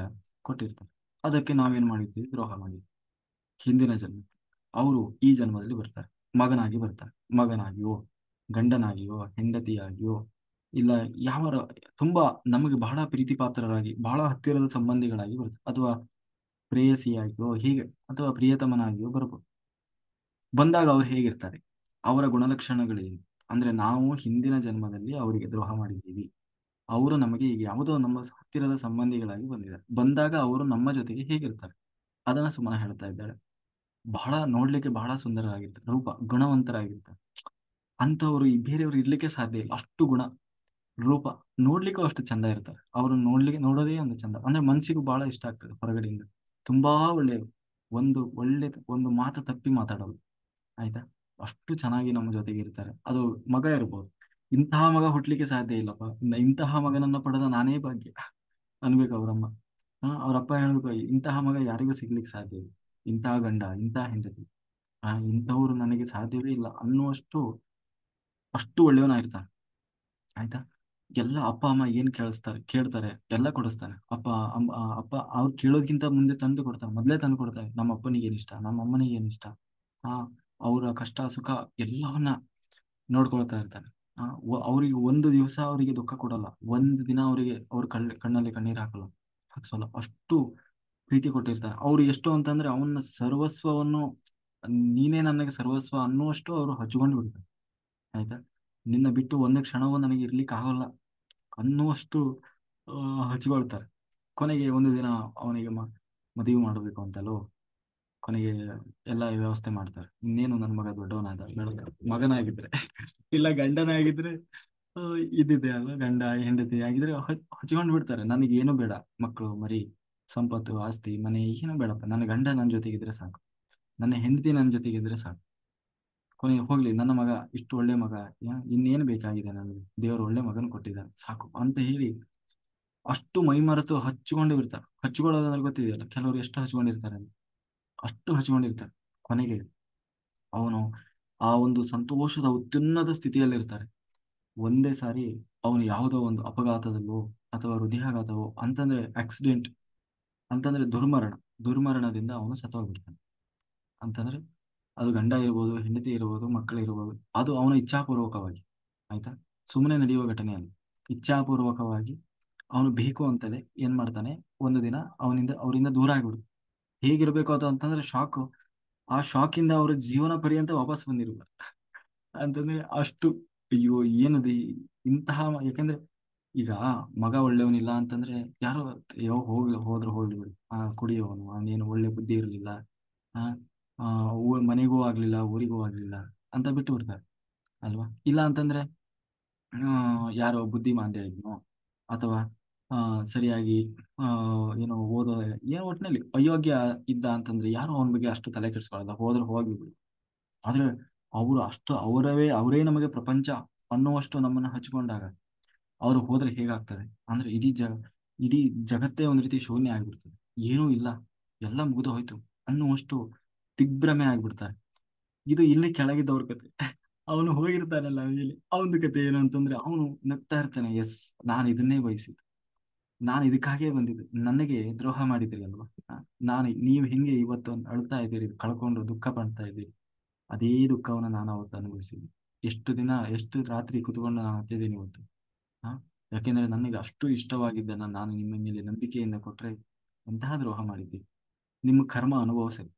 ಕೊಟ್ಟಿರ್ತಾರೆ. ಅದಕ್ಕೆ ನಾವೇನ್ ಮಾಡಿರ್ತೀವಿ, ದ್ರೋಹ ಮಾಡಿ ಹಿಂದಿನ ಜನ್ಮ ಅವರು ಈ ಜನ್ಮದಲ್ಲಿ ಬರ್ತಾರೆ, ಮಗನಾಗಿ ಬರ್ತಾರೆ. ಮಗನಾಗಿಯೋ, ಗಂಡನಾಗಿಯೋ, ಹೆಂಡತಿಯಾಗಿಯೋ, ಇಲ್ಲ ಯಾವ ತುಂಬಾ ನಮಗೆ ಬಹಳ ಪ್ರೀತಿ ಪಾತ್ರರಾಗಿ ಬಹಳ ಹತ್ತಿರದ ಸಂಬಂಧಿಗಳಾಗಿ ಬರ್ತಾರೆ, ಅಥವಾ ಪ್ರೇಯಸಿಯಾಗಿಯೋ ಹೀಗೆ, ಅಥವಾ ಪ್ರಿಯತಮನಾಗಿಯೋ ಬರ್ಬೋದು. ಬಂದಾಗ ಅವ್ರು ಹೇಗಿರ್ತಾರೆ, ಅವರ ಗುಣಲಕ್ಷಣಗಳೇನು, ಅಂದ್ರೆ ನಾವು ಹಿಂದಿನ ಜನ್ಮದಲ್ಲಿ ಅವರಿಗೆ ದ್ರೋಹ ಮಾಡಿದ್ದೀವಿ, ಅವರು ನಮಗೆ ಈಗ ಯಾವುದೋ ನಮ್ಮ ಹತ್ತಿರದ ಸಂಬಂಧಿಗಳಾಗಿ ಬಂದಿದ್ದಾರೆ. ಬಂದಾಗ ಅವರು ನಮ್ಮ ಜೊತೆಗೆ ಹೇಗಿರ್ತಾರೆ ಅದನ್ನ ಸುಮ್ಮನೆ ಹೇಳ್ತಾ ಇದ್ದಾಳೆ. ಬಹಳ ನೋಡ್ಲಿಕ್ಕೆ ಬಹಳ ಸುಂದರವಾಗಿರ್ತಾರೆ, ರೂಪ ಗುಣವಂತರಾಗಿರ್ತಾರೆ. ಅಂಥವ್ರು ಈ ಬೇರೆಯವ್ರು ಇರ್ಲಿಕ್ಕೆ ಸಾಧ್ಯ ಇಲ್ಲ, ಅಷ್ಟು ಗುಣ, ರೂಪ, ನೋಡ್ಲಿಕ್ಕೂ ಅಷ್ಟು ಚಂದ ಇರ್ತಾರೆ. ಅವ್ರನ್ನ ನೋಡೋದೇ ಒಂದು ಚಂದ, ಅಂದ್ರೆ ಮನ್ಸಿಗೂ ಬಹಳ ಇಷ್ಟ ಆಗ್ತದೆ ಹೊರಗಡೆಯಿಂದ. ತುಂಬಾ ಒಳ್ಳೆಯದು. ಒಂದು ಮಾತು ತಪ್ಪಿ ಮಾತಾಡೋದು, ಆಯ್ತಾ. ಅಷ್ಟು ಚೆನ್ನಾಗಿ ನಮ್ಮ ಜೊತೆಗೆ ಇರ್ತಾರೆ. ಅದು ಮಗ ಇರ್ಬೋದು. ಇಂತಹ ಮಗ ಹುಟ್ಲಿಕ್ಕೆ ಸಾಧ್ಯ ಇಲ್ಲಪ್ಪ, ಇಂತಹ ಮಗನನ್ನ ಪಡೆದ ನಾನೇ ಭಾಗ್ಯ ಅನ್ಬೇಕು ಅವರಮ್ಮ. ಅವ್ರಪ್ಪ ಹೇಳ್ಬೇಕು, ಇಂತಹ ಮಗ ಯಾರಿಗೂ ಸಿಗ್ಲಿಕ್ಕೆ ಸಾಧ್ಯ ಇಲ್ಲ, ಇಂತಹ ಗಂಡ, ಇಂತಹ ಹೆಂಡತಿ, ಇಂಥವ್ರು ನನಗೆ ಸಾಧ್ಯವೇ ಇಲ್ಲ ಅನ್ನುವಷ್ಟು ಅಷ್ಟು ಒಳ್ಳೆಯವನಾಗಿರ್ತಾನೆ, ಆಯ್ತಾ. ಎಲ್ಲ ಅಪ್ಪ ಅಮ್ಮ ಏನ್ ಕೇಳ್ತಾರೆ ಎಲ್ಲ ಕೊಡಿಸ್ತಾನೆ. ಅಪ್ಪ ಅವ್ರು ಕೇಳೋದ್ಕಿಂತ ಮುಂದೆ ತಂದು ಕೊಡ್ತಾನೆ, ಮೊದ್ಲೇ ತಂದು ಕೊಡ್ತಾರೆ. ನಮ್ಮ ಅಪ್ಪನಿಗೆ ಏನಿಷ್ಟ, ನಮ್ಮ ಅಮ್ಮನಿಗೆ ಏನಿಷ್ಟ, ಆ ಅವರ ಕಷ್ಟ ಸುಖ ಎಲ್ಲವನ್ನ ನೋಡ್ಕೊಳ್ತಾ ಇರ್ತಾನೆ. ಅವ್ರಿಗೆ ಒಂದು ದಿವಸ ಅವರಿಗೆ ದುಃಖ ಕೊಡಲ್ಲ, ಒಂದು ದಿನ ಅವರಿಗೆ ಅವ್ರ ಕಣ್ಣಲ್ಲಿ ಕಣ್ಣೀರ್ ಹಾಕ್ಸಲ್ಲ. ಅಷ್ಟು ಪ್ರೀತಿ ಕೊಟ್ಟಿರ್ತಾನೆ. ಅವ್ರು ಎಷ್ಟು ಅಂತಂದ್ರೆ ಅವನ ಸರ್ವಸ್ವವನ್ನು, ನೀನೇ ನನಗೆ ಸರ್ವಸ್ವ ಅನ್ನುವಷ್ಟು ಅವರು ಹಚ್ಕೊಂಡು ಬಿಡ್ತಾರೆ, ಆಯ್ತಾ. ನಿನ್ನ ಬಿಟ್ಟು ಒಂದು ಕ್ಷಣವೂ ನನಗೆ ಇರ್ಲಿಕ್ಕೆ ಆಗಲ್ಲ ಅನ್ನುವಷ್ಟು ಹಚ್ಕೊಳ್ತಾರೆ. ಕೊನೆಗೆ ಒಂದು ದಿನ ಅವನಿಗೆ ಮದುವೆ ಮಾಡಬೇಕು ಅಂತಲೋ, ಕೊನೆಗೆ ಎಲ್ಲ ವ್ಯವಸ್ಥೆ ಮಾಡ್ತಾರೆ. ಇನ್ನೇನು ನನ್ನ ಮಗ ದೊಡ್ಡವನಾದ ಮಗನಾಗಿದ್ರೆ ಇಲ್ಲ ಗಂಡನಾಗಿದ್ರೆ ಆ, ಇದ್ದಿದ್ದೆ ಅಲ್ವಾ, ಗಂಡ ಹೆಂಡತಿ ಆಗಿದ್ರೆ ಹಚ್ಕೊಂಡು ಬಿಡ್ತಾರೆ. ನನಗೆ ಏನು ಬೇಡ, ಮಕ್ಕಳು ಮರಿ, ಸಂಪತ್ತು ಆಸ್ತಿ ಮನೆ ಏನು ಬೇಡಪ್ಪ, ನನ್ನ ಗಂಡ ನನ್ನ ಜೊತೆಗಿದ್ರೆ ಸಾಕು, ನನ್ನ ಹೆಂಡತಿ ನನ್ನ ಜೊತೆಗಿದ್ರೆ ಸಾಕು. ಕೊನೆಗೆ ಹೋಗ್ಲಿ, ನನ್ನ ಮಗ ಇಷ್ಟು ಒಳ್ಳೆ ಮಗ, ಇನ್ನೇನು ಬೇಕಾಗಿದೆ ನನಗೆ, ದೇವರು ಒಳ್ಳೆ ಮಗನ ಕೊಟ್ಟಿದ್ದಾನೆ ಸಾಕು ಅಂತ ಹೇಳಿ ಅಷ್ಟು ಮೈಮರೆತು ಹಚ್ಕೊಂಡು ಬಿಡ್ತಾರೆ. ಹಚ್ಕೊಳ್ಳೋದಂದ್ರೆ ಗೊತ್ತಿದೆಯಲ್ಲ ಕೆಲವರು ಎಷ್ಟು ಹಚ್ಕೊಂಡಿರ್ತಾರೆ ಅಂತ. ಅಷ್ಟು ಹಚ್ಕೊಂಡಿರ್ತಾರೆ. ಕೊನೆಗೆ ಅವನು ಆ ಒಂದು ಸಂತೋಷದ ಉತ್ತುನ್ನತ ಸ್ಥಿತಿಯಲ್ಲಿರ್ತಾರೆ. ಒಂದೇ ಸಾರಿ ಅವನು ಯಾವುದೋ ಒಂದು ಅಪಘಾತದಲ್ಲೋ ಅಥವಾ ಹೃದಯಾಘಾತವೋ ಅಂತಂದ್ರೆ ಆಕ್ಸಿಡೆಂಟ್ ಅಂತಂದ್ರೆ ದುರ್ಮರಣದಿಂದ ಅವನು ಸತ್ತೋಗ್ಬಿಡ್ತಾನೆ. ಅಂತಂದ್ರೆ ಅದು ಗಂಡ ಇರ್ಬೋದು, ಹೆಂಡತಿ ಇರ್ಬೋದು, ಮಕ್ಕಳಿರ್ಬೋದು, ಅದು ಅವನ ಇಚ್ಛಾಪೂರ್ವಕವಾಗಿ, ಆಯ್ತಾ, ಸುಮ್ಮನೆ ನಡೆಯುವ ಘಟನೆ ಅಲ್ಲ. ಇಚ್ಛಾಪೂರ್ವಕವಾಗಿ ಅವನು ಬೇಕು ಅಂತಲೇ ಏನ್ ಮಾಡ್ತಾನೆ, ಒಂದು ದಿನ ಅವರಿಂದ ದೂರ ಆಗ್ಬಿಡು. ಹೇಗಿರ್ಬೇಕು ಅದು ಅಂತಂದ್ರೆ ಶಾಕ್. ಆ ಶಾಕಿಂದ ಅವ್ರ ಜೀವನ ಪರ್ಯಂತ ವಾಪಸ್ ಬಂದಿರುವ ಅಂತಂದ್ರೆ ಅಷ್ಟು. ಅಯ್ಯೋ ಏನದು ಇಂತಹ ಯಾಕೆಂದ್ರೆ ಈಗ ಮಗ ಒಳ್ಳೆಯವನಿಲ್ಲ ಅಂತಂದ್ರೆ ಯಾರೋ ಹೋದ್ರೆ ಹೋಗ್ಲಿ ಬಿಡು, ಕುಡಿಯೋವನು, ಅವನೇನು ಒಳ್ಳೆ ಬುದ್ಧಿ ಇರಲಿಲ್ಲ, ಆ ಮನೆಗೂ ಆಗ್ಲಿಲ್ಲ, ಊರಿಗೂ ಆಗ್ಲಿಲ್ಲ ಅಂತ ಬಿಟ್ಟು ಬಿಡ್ತಾರೆ ಅಲ್ವಾ. ಇಲ್ಲ ಅಂತಂದ್ರೆ ಯಾರೋ ಬುದ್ಧಿಮಾಂದ್ಯ ಇದ್ನೋ ಅಥವಾ ಆ ಸರಿಯಾಗಿ ಆ ಏನೋ ಏನೋ ಒಟ್ಟಿನಲ್ಲಿ ಅಯೋಗ್ಯ ಇದ್ದ ಅಂತಂದ್ರೆ ಯಾರು ಅವನ ಬಗ್ಗೆ ಅಷ್ಟು ತಲೆ ಕೆಡಿಸ್ಕೊಳ್ಳಲ್ಲ, ಹೋದ್ರೆ ಹೋಗ್ಲಿ ಬಿಡು. ಆದ್ರೆ ಅವರು ಅಷ್ಟು ಅವರೇ ನಮಗೆ ಪ್ರಪಂಚ ಅನ್ನುವಷ್ಟು ನಮ್ಮನ್ನ ಹಚ್ಕೊಂಡಾಗ ಅವ್ರು ಹೋದ್ರೆ ಹೇಗಾಗ್ತದೆ ಅಂದ್ರೆ ಇಡೀ ಜಗತ್ತೇ ಒಂದ್ ರೀತಿ ಶೂನ್ಯ ಆಗ್ಬಿಡ್ತದೆ. ಏನೂ ಇಲ್ಲ, ಎಲ್ಲ ಮುಗಿದು ಹೋಯ್ತು ಅನ್ನುವಷ್ಟು ದಿಗ್ಭ್ರಮೆ ಆಗ್ಬಿಡ್ತಾರೆ. ಇದು ಇಲ್ಲಿ ಕೆಳಗಿದ್ದವ್ರ ಕತೆ. ಅವನು ಹೋಗಿರ್ತಾನಲ್ಲ ಮೇಲೆ, ಅವನ ಕತೆ ಏನು ಅಂತಂದ್ರೆ ಅವನು ನಗ್ತಾ ಇರ್ತಾನೆ. ಎಸ್, ನಾನು ಇದನ್ನೇ ಬಯಸಿದ್ದು, ನಾನು ಇದಕ್ಕಾಗೇ ಬಂದಿದ್ದು, ನನಗೆ ದ್ರೋಹ ಮಾಡಿದ್ದೀರಿ ಅಲ್ವಾ. ನೀವು ಹೆಂಗೆ ಇವತ್ತು ಅಳ್ತಾ ಇದ್ದೀರಿ, ಕಳ್ಕೊಂಡು ದುಃಖ ಪಡ್ತಾ ಇದ್ದೀರಿ, ಅದೇ ದುಃಖವನ್ನ ನಾನು ಅವತ್ತು ಅನುಭವಿಸಿದ್ದೀನಿ. ಎಷ್ಟು ರಾತ್ರಿ ಕುತ್ಕೊಂಡು ನಾನು ಹತ್ತಿದ್ದೀನಿ ಇವತ್ತು. ಹಾ ಯಾಕೆಂದ್ರೆ ನನಗೆ ಅಷ್ಟು ಇಷ್ಟವಾಗಿದ್ದನ್ನ ನಾನು ನಿಮ್ಮ ಮೇಲೆ ನಂಬಿಕೆಯಿಂದ ಕೊಟ್ರೆ ಎಂತಹ ದ್ರೋಹ ಮಾಡಿದ್ದೆ. ನಿಮ್ಮ ಕರ್ಮ ಅನುಭವಿಸಿದೆ,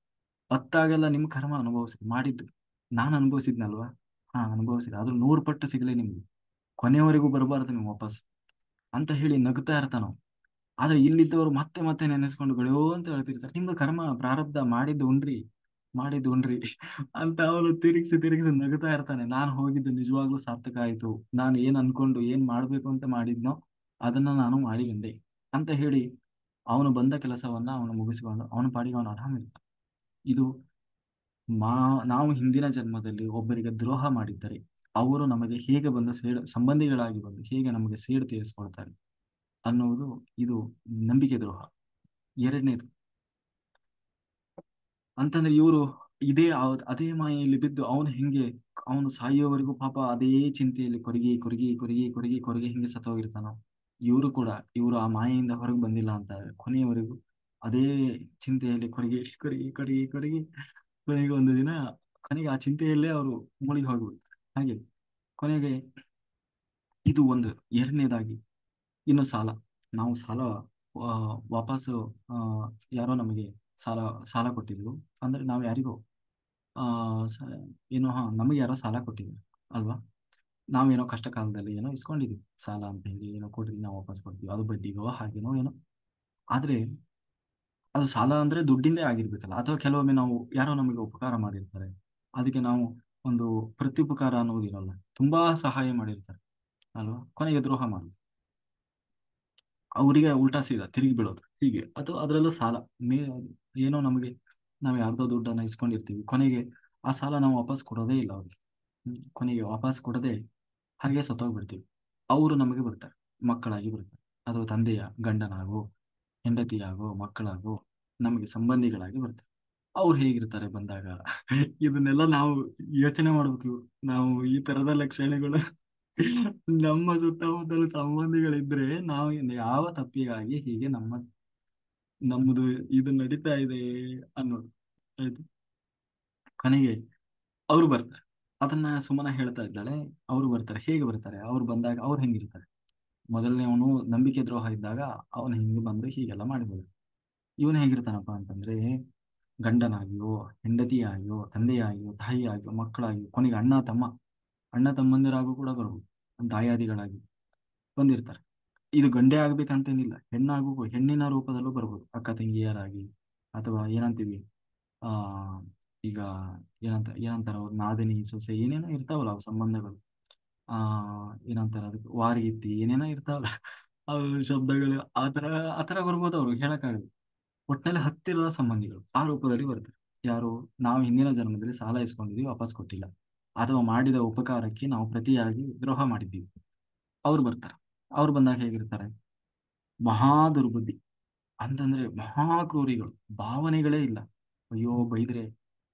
ಹೊತ್ತಾಗೆಲ್ಲ ನಿಮ್ಮ ಕರ್ಮ ಅನುಭವಿಸಿದೆ ಮಾಡಿದ್ದು. ನಾನು ಅನುಭವಿಸಿದ್ನಲ್ವಾ, ಅನುಭವಿಸಿದೆ, ಆದ್ರೂ 100 ಪಟ್ಟು ಸಿಗಲಿ ನಿಮ್ಗೆ, ಕೊನೆಯವರೆಗೂ ಬರಬಾರ್ದು ನೀವು ವಾಪಸ್ ಅಂತ ಹೇಳಿ ನಗ್ತಾ ಇರ್ತಾನ. ಆದ್ರೆ ಇಲ್ಲಿದ್ದವರು ಮತ್ತೆ ಮತ್ತೆ ನೆನೆಸ್ಕೊಂಡು ಗಳೋ ಅಂತ ಹೇಳ್ತಿರ್ತಾರೆ, ನಿಮ್ದು ಕರ್ಮ ಪ್ರಾರಬ್ಧ, ಮಾಡಿದ್ದು ಉಣ್ರಿ ಅಂತ ಅವನು ತಿರುಗಿಸಿ ನಗ್ತಾ ಇರ್ತಾನೆ. ನಾನು ಹೋಗಿದ್ದು ನಿಜವಾಗ್ಲೂ ಸಾರ್ಥಕ ಆಯ್ತು, ನಾನು ಏನ್ ಅನ್ಕೊಂಡು ಏನ್ ಮಾಡ್ಬೇಕು ಅಂತ ಮಾಡಿದ್ನೋ ಅದನ್ನ ನಾನು ಮಾಡಿಕೊಂಡೆ ಅಂತ ಹೇಳಿ ಅವನು ಬಂದ ಕೆಲಸವನ್ನ ಅವನು ಮುಗಿಸಿಕೊಂಡು ಅವನ ಪಾಡಿಗೆ ಅವನು ಆರಾಮಿರ್ತಾನೆ. ಇದು ಮಾ ನಾವು ಹಿಂದಿನ ಜನ್ಮದಲ್ಲಿ ಒಬ್ಬರಿಗೆ ದ್ರೋಹ ಮಾಡಿದ್ದರೆ ಅವರು ನಮಗೆ ಹೇಗೆ ಬಂದು ಸಂಬಂಧಿಗಳಾಗಿ ಬಂದು ಹೇಗೆ ನಮಗೆ ಸೇಡು ತೀರಿಸ್ಕೊಳ್ತಾರೆ ಅನ್ನುವುದು ಇದು ನಂಬಿಕೆ ದ್ರೋಹ. ಎರಡನೇದು ಅಂತಂದ್ರೆ ಇವರು ಅದೇ ಮಾಯೆಯಲ್ಲಿ ಬಿದ್ದು ಅವನು ಸಾಯುವವರೆಗೂ ಪಾಪ ಅದೇ ಚಿಂತೆಯಲ್ಲಿ ಕೊರಗಿ ಹಿಂಗೆ ಸತ್ತೋಗಿರ್ತಾನೋ. ಇವರು ಆ ಮಾಯೆಯಿಂದ ಹೊರಗೆ ಬಂದಿಲ್ಲ ಅಂತ ಕೊನೆಯವರೆಗೂ ಅದೇ ಚಿಂತೆಯಲ್ಲಿ ಕೊರಗಿ ಕೊನೆಗೆ ಒಂದು ದಿನ ಕೊನೆಗೆ ಆ ಚಿಂತೆಯಲ್ಲೇ ಅವರು ಮುಳುಗಿ ಹೋಗ್ಬಿಡ್ತಾರೆ. ಹಾಗೆ ಕೊನೆಗೆ ಇದು ಒಂದು. ಎರಡನೇದಾಗಿ ಇನ್ನು ಸಾಲ. ನಾವು ಸಾಲ ಆ, ವಾಪಸ್ಸು ಆ, ಯಾರೋ ನಮಗೆ ಸಾಲ ಸಾಲ ಕೊಟ್ಟಿದ್ರು ಅಂದ್ರೆ ನಾವು ಯಾರಿಗೋ ಆ ಸ- ಏನೋ ನಮಗೆ ಯಾರೋ ಸಾಲ ಕೊಟ್ಟಿದ್ರು ಅಲ್ವಾ. ನಾವೇನೋ ಕಷ್ಟ ಕಾಲದಲ್ಲಿ ಏನೋ ಇಸ್ಕೊಂಡಿದ್ವಿ ಸಾಲ ಅಂತ ಹೇಳಿ, ಏನೋ ಕೊಡ್ರಿ ನಾವು ವಾಪಸ್ ಕೊಡ್ತೀವಿ, ಅದು ಬಡ್ಡಿಗೋ ಹಾಗೇನೋ ಏನೋ. ಆದ್ರೆ ಅದು ಸಾಲ ಅಂದ್ರೆ ದುಡ್ಡಿಂದೇ ಆಗಿರ್ಬೇಕಲ್ಲ, ಅಥವಾ ಕೆಲವೊಮ್ಮೆ ನಾವು ಯಾರೋ ನಮಗೆ ಉಪಕಾರ ಮಾಡಿರ್ತಾರೆ, ಅದಕ್ಕೆ ನಾವು ಒಂದು ಪ್ರತ್ಯುಪಕಾರ ಅನ್ನೋದಿರಲ್ಲ, ತುಂಬಾ ಸಹಾಯ ಮಾಡಿರ್ತಾರೆ ಅಲ್ವಾ, ಕೊನೆಗೆ ದ್ರೋಹ ಮಾಡೋದು, ಅವರಿಗೆ ಉಲ್ಟಾ ಸೀದಾ ತಿರುಗಿ ಬೀಳೋದು ಹೀಗೆ. ಅದು ಅದರಲ್ಲೂ ಸಾಲ ಮೇ ಏನೋ ನಮಗೆ ನಾವು ಯಾರ್ದೋ ದುಡ್ಡನ್ನ ಇಸ್ಕೊಂಡಿರ್ತೀವಿ, ಕೊನೆಗೆ ಆ ಸಾಲ ನಾವು ವಾಪಸ್ ಕೊಡೋದೇ ಇಲ್ಲ ಅವ್ರಿಗೆ. ಕೊನೆಗೆ ವಾಪಸ್ ಕೊಡದೆ ಹಾಗೆ ಸತ್ತೋಗ್ಬಿಡ್ತೀವಿ. ಅವರು ನಮಗೆ ಬರ್ತಾರೆ, ಮಕ್ಕಳಾಗಿ ಬರ್ತಾರೆ, ಅಥವಾ ಗಂಡನಾಗೋ ಹೆಂಡತಿಯಾಗೋ ಮಕ್ಕಳಾಗೋ ನಮಗೆ ಸಂಬಂಧಿಗಳಾಗಿ ಬರ್ತಾರೆ. ಅವ್ರು ಹೇಗಿರ್ತಾರೆ ಬಂದಾಗ ಇದನ್ನೆಲ್ಲ ನಾವು ಯೋಚನೆ ಮಾಡ್ಬೇಕು. ನಾವು ಈ ತರದ ಲಕ್ಷಣಗಳು ನಮ್ಮ ಸುತ್ತಮುತ್ತಲ ಸಂಬಂಧಿಗಳಿದ್ರೆ ನಾವು ಯಾವ ತಪ್ಪಿಗಾಗಿ ಹೀಗೆ ನಮ್ಮದು ಇದು ನಡೀತಾ ಇದೆ ಅನ್ನೋದು. ಆಯ್ತು, ಕೊನೆಗೆ ಅವರು ಬರ್ತಾರೆ. ಅದನ್ನ ಸುಮನ ಹೇಳ್ತಾ ಇದ್ದಾಳೆ. ಅವರು ಬರ್ತಾರೆ, ಹೇಗೆ ಬರ್ತಾರೆ, ಅವ್ರು ಬಂದಾಗ ಅವ್ರು ಹೆಂಗಿರ್ತಾರೆ. ಮೊದಲನೇ ಅವನು ನಂಬಿಕೆ ದ್ರೋಹ ಇದ್ದಾಗ ಅವನು ಹಿಂಗೆ ಬಂದು ಹೀಗೆಲ್ಲ ಮಾಡಿಬೋದು. ಇವನು ಹೇಗಿರ್ತಾನಪ್ಪ ಅಂತಂದ್ರೆ ಗಂಡನಾಗಿಯೋ ಹೆಂಡತಿಯಾಗಿಯೋ ತಂದೆಯಾಗಿಯೋ ತಾಯಿಯಾಗಿಯೋ ಮಕ್ಕಳಾಗಿಯೋ ಕೊನೆಗೆ ಅಣ್ಣ ತಮ್ಮಂದಿರಾಗೂ ಕೂಡ ಬರ್ಬೋದು, ದಾಯಾದಿಗಳಾಗಿ ಬಂದಿರ್ತಾರೆ. ಇದು ಗಂಡೇ ಆಗ್ಬೇಕಂತೇನಿಲ್ಲ, ಹೆಣ್ಣಿನ ರೂಪದಲ್ಲೂ ಬರ್ಬೋದು, ಅಕ್ಕ ತಂಗಿಯರಾಗಿ ಅಥವಾ ಏನಂತೀವಿ ಆ ಈಗ ಏನಂತಾರ ಅವ್ರು ನಾದಿನಿ ಸೊಸೆ ಏನೇನೋ ಇರ್ತಾವಲ್ಲ ಅವು ಸಂಬಂಧಗಳು. ಆ ಏನಂತಾರ ಅದಕ್ಕೆ ವಾರಗಿತ್ತಿ ಏನೇನೋ ಇರ್ತಾವಲ್ಲ ಅವು ಶಬ್ದಗಳು, ಆತರ ಬರ್ಬೋದು, ಅವ್ರು ಹೇಳಕ್ಕಾಗಲ್ಲ. ಒಟ್ಟಿನಲ್ಲಿ ಹತ್ತಿರದ ಸಂಬಂಧಿಗಳು ಆ ರೂಪದಲ್ಲಿ ಬರ್ತಾರೆ. ಯಾರು, ನಾವು ಹಿಂದಿನ ಜನ್ಮದಲ್ಲಿ ಸಾಲ ಇಸ್ಕೊಂಡಿದ್ವಿ ವಾಪಸ್ ಕೊಟ್ಟಿಲ್ಲ, ಅಥವಾ ಮಾಡಿದ ಉಪಕಾರಕ್ಕೆ ನಾವು ಪ್ರತಿಯಾಗಿ ದ್ರೋಹ ಮಾಡಿದ್ದೀವಿ, ಅವ್ರು ಬರ್ತಾರೆ. ಅವ್ರು ಬಂದಾಗ ಹೇಗಿರ್ತಾರೆ, ಮಹಾ ದುರ್ಬುದ್ಧಿ ಅಂತಂದ್ರೆ ಮಹಾ ಕ್ರೂರಿಗಳು, ಭಾವನೆಗಳೇ ಇಲ್ಲ. ಅಯ್ಯೋ ಬೈದ್ರೆ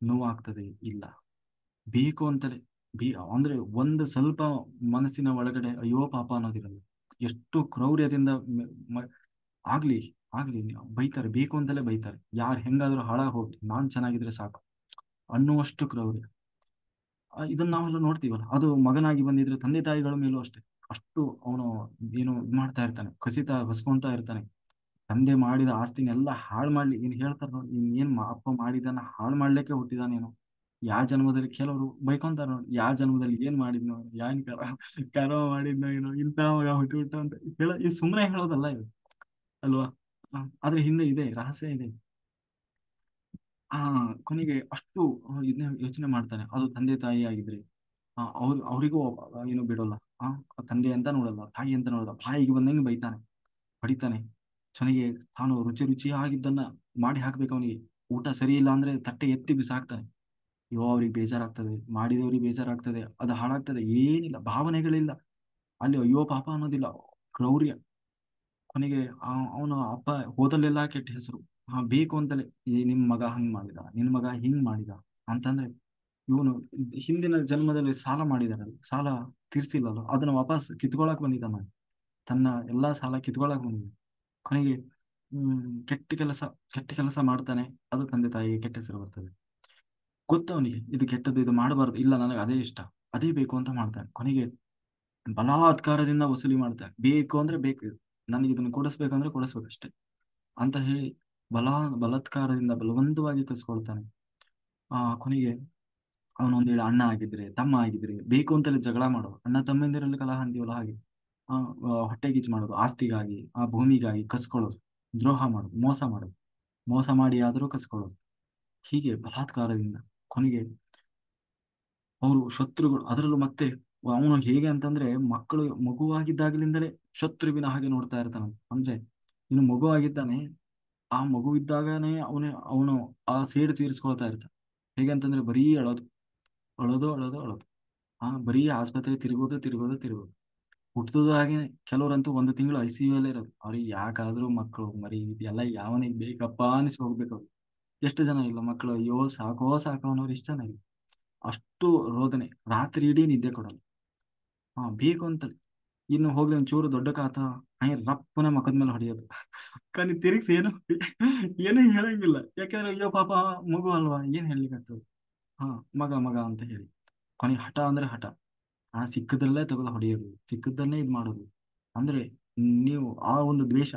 ನೋವಾಗ್ತದೆ ಇಲ್ಲ, ಬೇಕು ಅಂತಲೇ ಬಿ ಅಂದ್ರೆ ಒಂದು ಸ್ವಲ್ಪ ಮನಸ್ಸಿನ ಒಳಗಡೆ ಅಯ್ಯೋ ಪಾಪ ಅನ್ನೋದಿರಲ್ಲ. ಎಷ್ಟು ಕ್ರೌರ್ಯದಿಂದ ಆಗ್ಲಿ ಆಗ್ಲಿ ಬೈತಾರೆ, ಬೇಕು ಅಂತಲೇ ಬೈತಾರೆ. ಯಾರು ಹೆಂಗಾದ್ರೂ ಹಾಳಾಗಿ ಹೋಗ್ಲಿ, ನಾನ್ ಚೆನ್ನಾಗಿದ್ರೆ ಸಾಕು ಅನ್ನುವಷ್ಟು ಕ್ರೌರ್ಯ. ಇದನ್ನ ನಾವೆಲ್ಲ ನೋಡ್ತೀವಲ್ಲ. ಅದು ಮಗನಾಗಿ ಬಂದಿದ್ರೆ ತಂದೆ ತಾಯಿಗಳ ಮೇಲೂ ಅಷ್ಟೇ. ಅಷ್ಟು ಅವನು ಏನು ಇದ್ ಮಾಡ್ತಾ ಇರ್ತಾನೆ, ಹೊಸ್ಕೊಂತಾ ಇರ್ತಾನೆ. ತಂದೆ ಮಾಡಿದ ಆಸ್ತಿನೆಲ್ಲ ಹಾಳು ಮಾಡ್ಲಿ, ಇನ್ ಹೇಳ್ತಾರ ನೋಡಿ, ಏನ್ ಅಪ್ಪ ಮಾಡಿದನ್ನ ಹಾಳು ಮಾಡ್ಲಿಕ್ಕೆ ಹುಟ್ಟಿದಾನೇನು. ಯಾವ ಜನ್ಮದಲ್ಲಿ ಕೆಲವರು ಬೈಕೊಂತಾರ ನೋಡಿ, ಯಾವ ಜನ್ಮದಲ್ಲಿ ಏನ್ ಮಾಡಿದ್ನೋ, ಯಾನ್ ಕರ್ಮ ಮಾಡಿದ್ನೋ ಏನೋ, ಇಂಥ ಮಗ ಹುಟ್ಟಿಬಿಟ್ಟ ಅಂತ ಇದು ಸುಮ್ಮನೆ ಹೇಳೋದಲ್ಲ ಇದು, ಅಲ್ವಾ? ಆದ್ರೆ ಹಿಂದೆ ಇದೆ, ರಹಸ್ಯ ಇದೆ. ಆ ಕೊನೆಗೆ ಅಷ್ಟು ಇದನ್ನ ಯೋಚನೆ ಮಾಡ್ತಾನೆ. ಅದು ತಂದೆ ತಾಯಿ ಆಗಿದ್ರೆ ಅವರಿಗೂ ಏನು ಬಿಡೋಲ್ಲ. ಆ ತಂದೆ ಅಂತ ನೋಡಲ್ಲ, ತಾಯಿ ಅಂತ ನೋಡಲ್ಲ, ಬಾಯಿಗೆ ಬಂದಂಗೆ ಬೈತಾನೆ, ಹೊಡಿತಾನೆ. ಕೊನೆಗೆ ತಾನು ರುಚಿ ರುಚಿಯಾಗಿದ್ದನ್ನ ಮಾಡಿ ಹಾಕ್ಬೇಕು ಅವನಿಗೆ. ಊಟ ಸರಿ ಇಲ್ಲ ಅಂದ್ರೆ ತಟ್ಟೆ ಎತ್ತಿ ಬಿಸಾಕ್ತಾನೆ. ಅಯ್ಯೋ ಅವ್ರಿಗೆ ಬೇಜಾರಾಗ್ತದೆ, ಮಾಡಿದವ್ರಿಗೆ ಬೇಜಾರಾಗ್ತದೆ, ಅದು ಹಾಳಾಗ್ತದೆ, ಏನಿಲ್ಲ, ಭಾವನೆಗಳಿಲ್ಲ ಅಲ್ಲಿ. ಅಯ್ಯೋ ಪಾಪ ಅನ್ನೋದಿಲ್ಲ, ಕ್ರೌರ್ಯ. ಕೊನೆಗೆ ಅವನ ಅಪ್ಪ ಹೋದಲ್ಲೆಲ್ಲ ಕೆಟ್ಟ ಹೆಸರು. ಬೇಕು ಅಂತಲೇ ನಿಮ್ ಮಗ ಹಂಗ್ ಮಾಡಿದ, ನಿನ್ ಮಗ ಹಿಂಗ್ ಮಾಡಿದ ಅಂತಂದ್ರೆ, ಇವನು ಹಿಂದಿನ ಜನ್ಮದಲ್ಲಿ ಸಾಲ ಮಾಡಿದಾರಲ್ಲ, ಸಾಲ ತೀರ್ಸಿಲ್ಲಲ್ಲ, ಅದನ್ನ ವಾಪಸ್ ಕಿತ್ಕೊಳಕ್ ಬಂದಿದ್ದಾನ. ತನ್ನ ಎಲ್ಲಾ ಸಾಲ ಕಿತ್ಕೊಳಕ್ ಬಂದಿದ್ದ. ಕೊನೆಗೆ ಕೆಟ್ಟ ಕೆಲಸ, ಕೆಟ್ಟ ಕೆಲಸ ಮಾಡ್ತಾನೆ. ಅದು ತಂದೆ ತಾಯಿಗೆ ಕೆಟ್ಟ ಹೆಸರು ಬರ್ತದೆ. ಗೊತ್ತವನಿಗೆ ಇದು ಕೆಟ್ಟದ್ದು, ಇದು ಮಾಡಬಾರ್ದು, ಇಲ್ಲ ನನಗೆ ಅದೇ ಇಷ್ಟ, ಅದೇ ಬೇಕು ಅಂತ ಮಾಡ್ತಾನೆ. ಕೊನೆಗೆ ಬಲಾತ್ಕಾರದಿಂದ ವಸೂಲಿ ಮಾಡ್ತಾನೆ. ಬೇಕು ಅಂದ್ರೆ ಬೇಕು ಇದು, ನನಗೆ ಇದನ್ನು ಕೊಡಿಸ್ಬೇಕಂದ್ರೆ ಕೊಡಿಸ್ಬೇಕಷ್ಟೇ ಅಂತ ಹೇಳಿ ಬಲಾತ್ಕಾರದಿಂದ ಬಲವಂತವಾಗಿ ಕಸ್ಕೊಳ್ತಾನೆ. ಕೊನೆಗೆ ಅವನೊಂದೇಳಿ ಅಣ್ಣ ಆಗಿದ್ರೆ, ತಮ್ಮ ಆಗಿದ್ರೆ, ಬೇಕು ಅಂತಲೇ ಜಗಳ ಮಾಡೋದು. ಅಣ್ಣ ತಮ್ಮಂದಿರಲ್ಲಿ ಕಲಹ ಅಂತೀವಲ್ಲ ಹಾಗೆ. ಹೊಟ್ಟೆ ಕಿಚ್ಚು ಮಾಡೋದು, ಆಸ್ತಿಗಾಗಿ, ಆ ಭೂಮಿಗಾಗಿ ಕಸ್ಕೊಳ್ಳೋದು, ದ್ರೋಹ ಮಾಡೋದು, ಮೋಸ ಮಾಡೋದು, ಮೋಸ ಮಾಡಿ ಆದರೂ ಕಸ್ಕೊಳ್ಳೋದು. ಹೀಗೆ ಬಲಾತ್ಕಾರದಿಂದ ಕೊನೆಗೆ ಅವರು ಶತ್ರುಗಳು. ಅದರಲ್ಲೂ ಮತ್ತೆ ಅವನು ಹೇಗೆ ಅಂತಂದ್ರೆ, ಮಗುವಾಗಿದ್ದಾಗಲಿಂದಲೇ ಶತ್ರುವಿನ ಹಾಗೆ ನೋಡ್ತಾ ಇರ್ತಾನ. ಅಂದ್ರೆ ಇನ್ನು ಮಗು ಆಗಿದ್ದಾನೆ, ಆ ಮಗು ಇದ್ದಾಗನೇ ಅವನು ಆ ಸೇಡು ತೀರಿಸ್ಕೊಳ್ತಾ ಇರ್ತಾನೆ. ಹೇಗೆ ಅಂತಂದ್ರೆ ಬರೀ ಅಳೋದು, ಅಳೋದು, ಅಳೋದು, ಅಳೋದು. ಬರೀ ಆಸ್ಪತ್ರೆ ತಿರುಗೋದು, ತಿರುಗೋದು, ತಿರುಗೋದು. ಹುಟ್ಟುವುದು ಹಾಗೆ. ಕೆಲವರಂತೂ 1 ತಿಂಗಳು ICU ಅಲ್ಲೇ ಇರೋದು. ಅವ್ರಿಗೆ ಯಾಕಾದ್ರೂ ಮಕ್ಕಳು ಮರಿ ಇದೆಲ್ಲ ಯಾವನಿಗೆ ಬೇಕಪ್ಪ ಅನಿಸಿ ಹೋಗ್ಬೇಕು ಅವ್ರು. ಎಷ್ಟು ಜನ ಇಲ್ಲ ಮಕ್ಕಳು, ಅಯ್ಯೋ ಸಾಕೋ ಸಾಕೋ ಅನ್ನೋರು ಇಷ್ಟ ಜನ ಇಲ್ಲ. ಅಷ್ಟು ರೋದನೆ, ರಾತ್ರಿ ಇಡೀ ನಿದ್ದೆ ಕೊಡಲ್ಲ. ಬೇಕು ಅಂತಲೇ. ಇನ್ನು ಹೋಗ್ಲಿ ಒಂಚೂರು ದೊಡ್ಡ ಕಾತ, ರಪ್ಪನ ಮಕದ ಮೇಲೆ ಹೊಡೆಯೋದು. కానీ ತಿರುಗಿಸಿ ಏನು ಹೇಳಂಗಿಲ್ಲ. ಯಾಕಂದ್ರೆ ಅಯ್ಯೋ ಪಾಪ ಮಗು ಅಲ್ವಾ, ಏನ್ ಹೇಳ್ಲಿಕ್ಕೆ. ಹಾ ಮಗ ಮಗ ಅಂತ ಹೇಳಿ. ಕೊನೆಗೆ ಹಠ ಅಂದ್ರೆ ಹಠ. ಸಿಕ್ಕದಲ್ಲೇ ತಗೊಳ್ಳೋ ಹೊಡೆಯೋದು, ಸಿಕ್ಕದನ್ನೇ ಇದು ಮಾಡೋದು. ಅಂದ್ರೆ ನೀವು ಆ ಒಂದು ದ್ವೇಷ,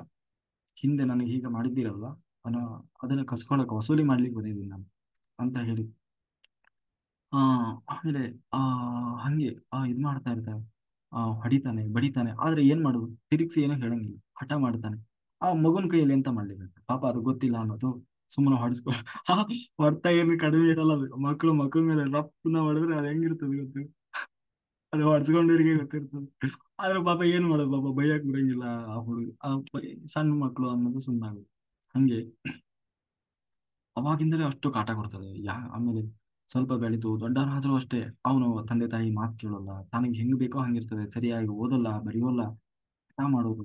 ಹಿಂದೆ ನನಗೆ ಹೀಗೆ ಮಾಡಿದ್ದೀರಲ್ವಾ, ಅನ್ನೋ ಅದನ್ನ ಕಸ್ಕೊಳಕ್, ವಸೂಲಿ ಮಾಡ್ಲಿಕ್ಕೆ ಬಂದಿದ್ದೀನಿ ನಾನು ಅಂತ ಹೇಳಿ. ಆ ಆಮೇಲೆ ಆ ಹಂಗೆ ಇದ್ ಮಾಡ್ತಾ ಇರ್ತಾರೆ. ಹೊಡಿತಾನೆ, ಬಡಿತಾನೆ. ಆದ್ರೆ ಏನ್ ಮಾಡುದು, ತಿರುಗಿಸಿ ಏನೋ ಹೇಳಂಗಿಲ್ಲ, ಹಠ ಮಾಡ್ತಾನೆ. ಆ ಮಗುನ ಕೈಯಲ್ಲಿ ಎಂತ ಮಾಡ್ಲಿಕ್ಕೆ ಪಾಪ, ಅದು ಗೊತ್ತಿಲ್ಲ ಅನ್ನೋದು, ಸುಮ್ಮನೆ ಹೊಡಿಸ್ಕೊ. ಹೊಡ್ತಾ ಏನು ಕಡಿಮೆ ಇರಲ್ಲ ಅದು. ಮಕ್ಕಳ ಮೇಲೆ ರಪ್ಪನ ಹೊಡೆದ್ರೆ ಅದು ಹೆಂಗಿರ್ತದೆ ಗೊತ್ತು. ಅದು ಹೊಡ್ಸ್ಕೊಂಡಿರಿಗೆ ಗೊತ್ತಿರ್ತದೆ. ಆದ್ರೆ ಪಾಪ ಏನ್ ಮಾಡೋದು, ಪಾಪ ಬೈಯಕ್ ಬಿಡಂಗಿಲ್ಲ. ಆ ಹುಡುಗ ಸಣ್ಣ ಮಕ್ಕಳು ಅನ್ನೋದು ಸುಮ್ಮನಾಗುತ್ತೆ. ಹಂಗೆ ಅವಾಗಿಂದಲೇ ಅಷ್ಟು ಕಾಟ ಕೊಡ್ತದೆ. ಆಮೇಲೆ ಸ್ವಲ್ಪ ಬೆಳೆದು ದೊಡ್ಡವನಾದ್ರೂ ಅಷ್ಟೇ, ಅವನು ತಂದೆ ತಾಯಿ ಮಾತು ಕೇಳೋಲ್ಲ. ತನಗೆ ಹೆಂಗ್ ಬೇಕೋ ಹಂಗಿರ್ತದೆ, ಸರಿಯಾಗಿ ಓದಲ್ಲ, ಬರೆಯೋಲ್ಲ, ಹಠ ಮಾಡೋದು.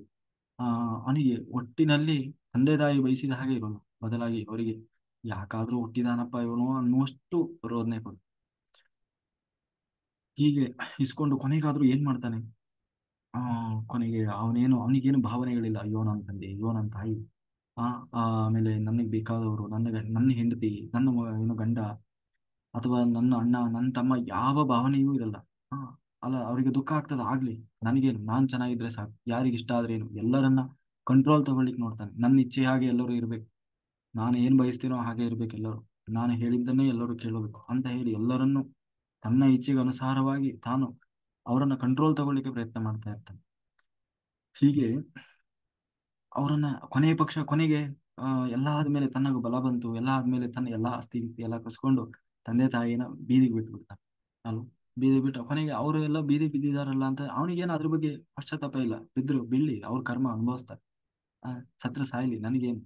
ಅವನಿಗೆ ಒಟ್ಟಿನಲ್ಲಿ ತಂದೆ ತಾಯಿ ಬಯಸಿದ ಹಾಗೆ ಇರೋಲ್ಲ. ಬದಲಾಗಿ ಅವರಿಗೆ ಯಾಕಾದ್ರೂ ಹುಟ್ಟಿದಾನಪ್ಪ ಇವನು ಅನ್ನುವಷ್ಟು ರೋದನೆ ಕೊಡು. ಹೀಗೆ ಇಸ್ಕೊಂಡು ಕೊನೆಗಾದ್ರೂ ಏನ್ ಮಾಡ್ತಾನೆ. ಆ ಕೊನೆಗೆ ಅವನಿಗೇನು ಭಾವನೆಗಳಿಲ್ಲ. ಅಯ್ಯೋ ನನ್ನ ತಂದೆ, ಅಯ್ಯೋ ನನ್ನ ತಾಯಿ, ಆ ಆಮೇಲೆ ನನಗೆ ಬೇಕಾದವರು, ನನ್ನ ಹೆಂಡತಿ, ನನ್ನ ಏನು ಗಂಡ, ಅಥವಾ ನನ್ನ ಅಣ್ಣ, ನನ್ನ ತಮ್ಮ, ಯಾವ ಭಾವನೆಯೂ ಇರಲ್ಲ. ಆ ಅಲ್ಲ, ಅವರಿಗೆ ದುಃಖ ಆಗ್ತದ ಆಗ್ಲಿ, ನನಗೇನು, ನಾನ್ ಚೆನ್ನಾಗಿದ್ರೆ ಸಾಕು, ಯಾರಿಗೆ ಇಷ್ಟ ಆದ್ರೇನು, ಎಲ್ಲರನ್ನ ಕಂಟ್ರೋಲ್ ತಗೊಳ್ಳಿಕ್ ನೋಡ್ತಾನೆ. ನನ್ನ ಇಚ್ಛೆ ಹಾಗೆ ಎಲ್ಲರೂ ಇರ್ಬೇಕು, ನಾನು ಏನ್ ಬಯಸ್ತೀನೋ ಹಾಗೆ ಇರ್ಬೇಕು ಎಲ್ಲರೂ, ನಾನು ಹೇಳಿದ್ದನ್ನೇ ಎಲ್ಲರೂ ಕೇಳಬೇಕು ಅಂತ ಹೇಳಿ ಎಲ್ಲರನ್ನೂ ತನ್ನ ಇಚ್ಛೆಗೆ ಅನುಸಾರವಾಗಿ ತಾನು ಅವರನ್ನ ಕಂಟ್ರೋಲ್ ತಗೊಳ್ಳಿಕ್ಕೆ ಪ್ರಯತ್ನ ಮಾಡ್ತಾ ಇರ್ತಾನೆ. ಹೀಗೆ ಅವರನ್ನ ಕೊನೆಗೆ ಆ ಎಲ್ಲ ಆದ್ಮೇಲೆ ತನಗೆ ಬಲ ಬಂತು, ಎಲ್ಲ ಆದ್ಮೇಲೆ ತನ್ನ ಎಲ್ಲಾ ಆಸ್ತಿ ಗೀಸ್ತಿ ಎಲ್ಲ ಕಸ್ಕೊಂಡು ತಂದೆ ತಾಯಿನ ಬೀದಿಗೆ ಬಿಟ್ಬಿಡ್ತಾನೆ. ಅಲ್ವ? ಬೀದಿ ಬಿಟ್ಟು ಕೊನೆಗೆ ಅವರು ಎಲ್ಲ ಬೀದಿ ಬಿದ್ದಿದಾರಲ್ಲ ಅಂತ ಅವನಿಗೇನು ಅದ್ರ ಬಗ್ಗೆ ಪಶ್ಚಾತ್ತಾಪ ಇಲ್ಲ. ಬಿದ್ರು ಬೀಳ್ಲಿ, ಅವ್ರ ಕರ್ಮ ಅನುಭವಿಸ್ತಾರೆ. ಆ ಸತ್ರ ಸಾಯ್ಲಿ, ನನಗೇನು.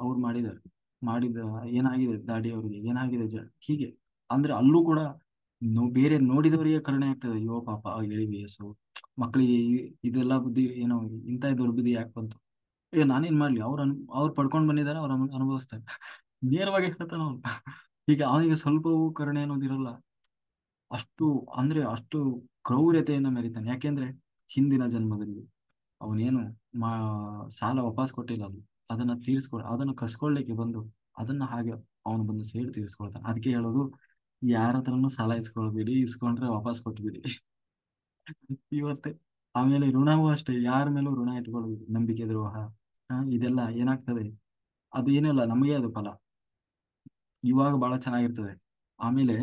ಅವ್ರು ಮಾಡಿದಾರೆ, ಮಾಡಿದ ಏನಾಗಿದೆ ದಾಡಿ ಅವ್ರಿಗೆ, ಏನಾಗಿದೆ ಹೀಗೆ. ಅಂದ್ರೆ ಅಲ್ಲೂ ಕೂಡ ಬೇರೆ ನೋಡಿದವರಿಗೆ ಕರುಣೆ ಆಗ್ತದೆ. ಅಯ್ಯೋ ಪಾಪ ಎಳಿ ವಯಸ್ಸು ಮಕ್ಕಳಿಗೆ ಇದೆಲ್ಲ ಬುದ್ಧಿ ಏನೋ, ಇಂಥ ದುರ್ಬುದ್ಧಿ ಯಾಕೆ ಬಂತು. ನಾನೇನ್ ಮಾಡ್ಲಿ, ಅವ್ರು ಪಡ್ಕೊಂಡ್ ಬಂದಿದ್ದಾರೆ, ಅವ್ರು ಅನುಭವಿಸ್ತಾರೆ. ನೇರವಾಗಿ ಹೇಳ್ತಾನ ಅವ್ನು. ಹೀಗೆ ಅವನಿಗೆ ಸ್ವಲ್ಪವೂ ಕರುಣೆ ಅನ್ನೋದಿರಲ್ಲ. ಅಷ್ಟು ಅಂದ್ರೆ ಅಷ್ಟು ಕ್ರೌರ್ಯತೆಯನ್ನ ಮೆರಿತಾನೆ. ಯಾಕೆಂದ್ರೆ ಹಿಂದಿನ ಜನ್ಮದಲ್ಲಿ ಅವನೇನು ಮಾ ಸಾಲ ವಾಪಸ್ ಕೊಟ್ಟಿಲ್ಲ, ಅದು ಅದನ್ನ ಅದನ್ನ ಕಸ್ಕೊಳ್ಳಿಕ್ಕೆ ಬಂದು ಅದನ್ನ ಹಾಗೆ ಅವನು ಬಂದು ಸೇಡು ತೀರಿಸ್ಕೊಳ್ತಾನೆ. ಅದಕ್ಕೆ ಹೇಳೋದು, ಯಾರ ಹತ್ರನೂ ಸಾಲ ಇಸ್ಕೊಳ್ಬೇಡಿ, ಇಸ್ಕೊಂಡ್ರೆ ವಾಪಸ್ ಕೊಟ್ಬಿಡಿ. ಇವತ್ತೆ ಆಮೇಲೆ ಋಣವೂ ಅಷ್ಟೇ, ಯಾರ ಮೇಲೂ ಋಣ ಇಟ್ಕೊಳ್ಬೇಡಿ, ನಂಬಿಕೆ ದ್ರೋಹ, ಇದೆಲ್ಲ ಏನಾಗ್ತದೆ, ಅದು ಏನಿಲ್ಲ, ನಮಗೆ ಅದು ಫಲ ಇವಾಗ ಬಹಳ ಚೆನ್ನಾಗಿರ್ತದೆ. ಆಮೇಲೆ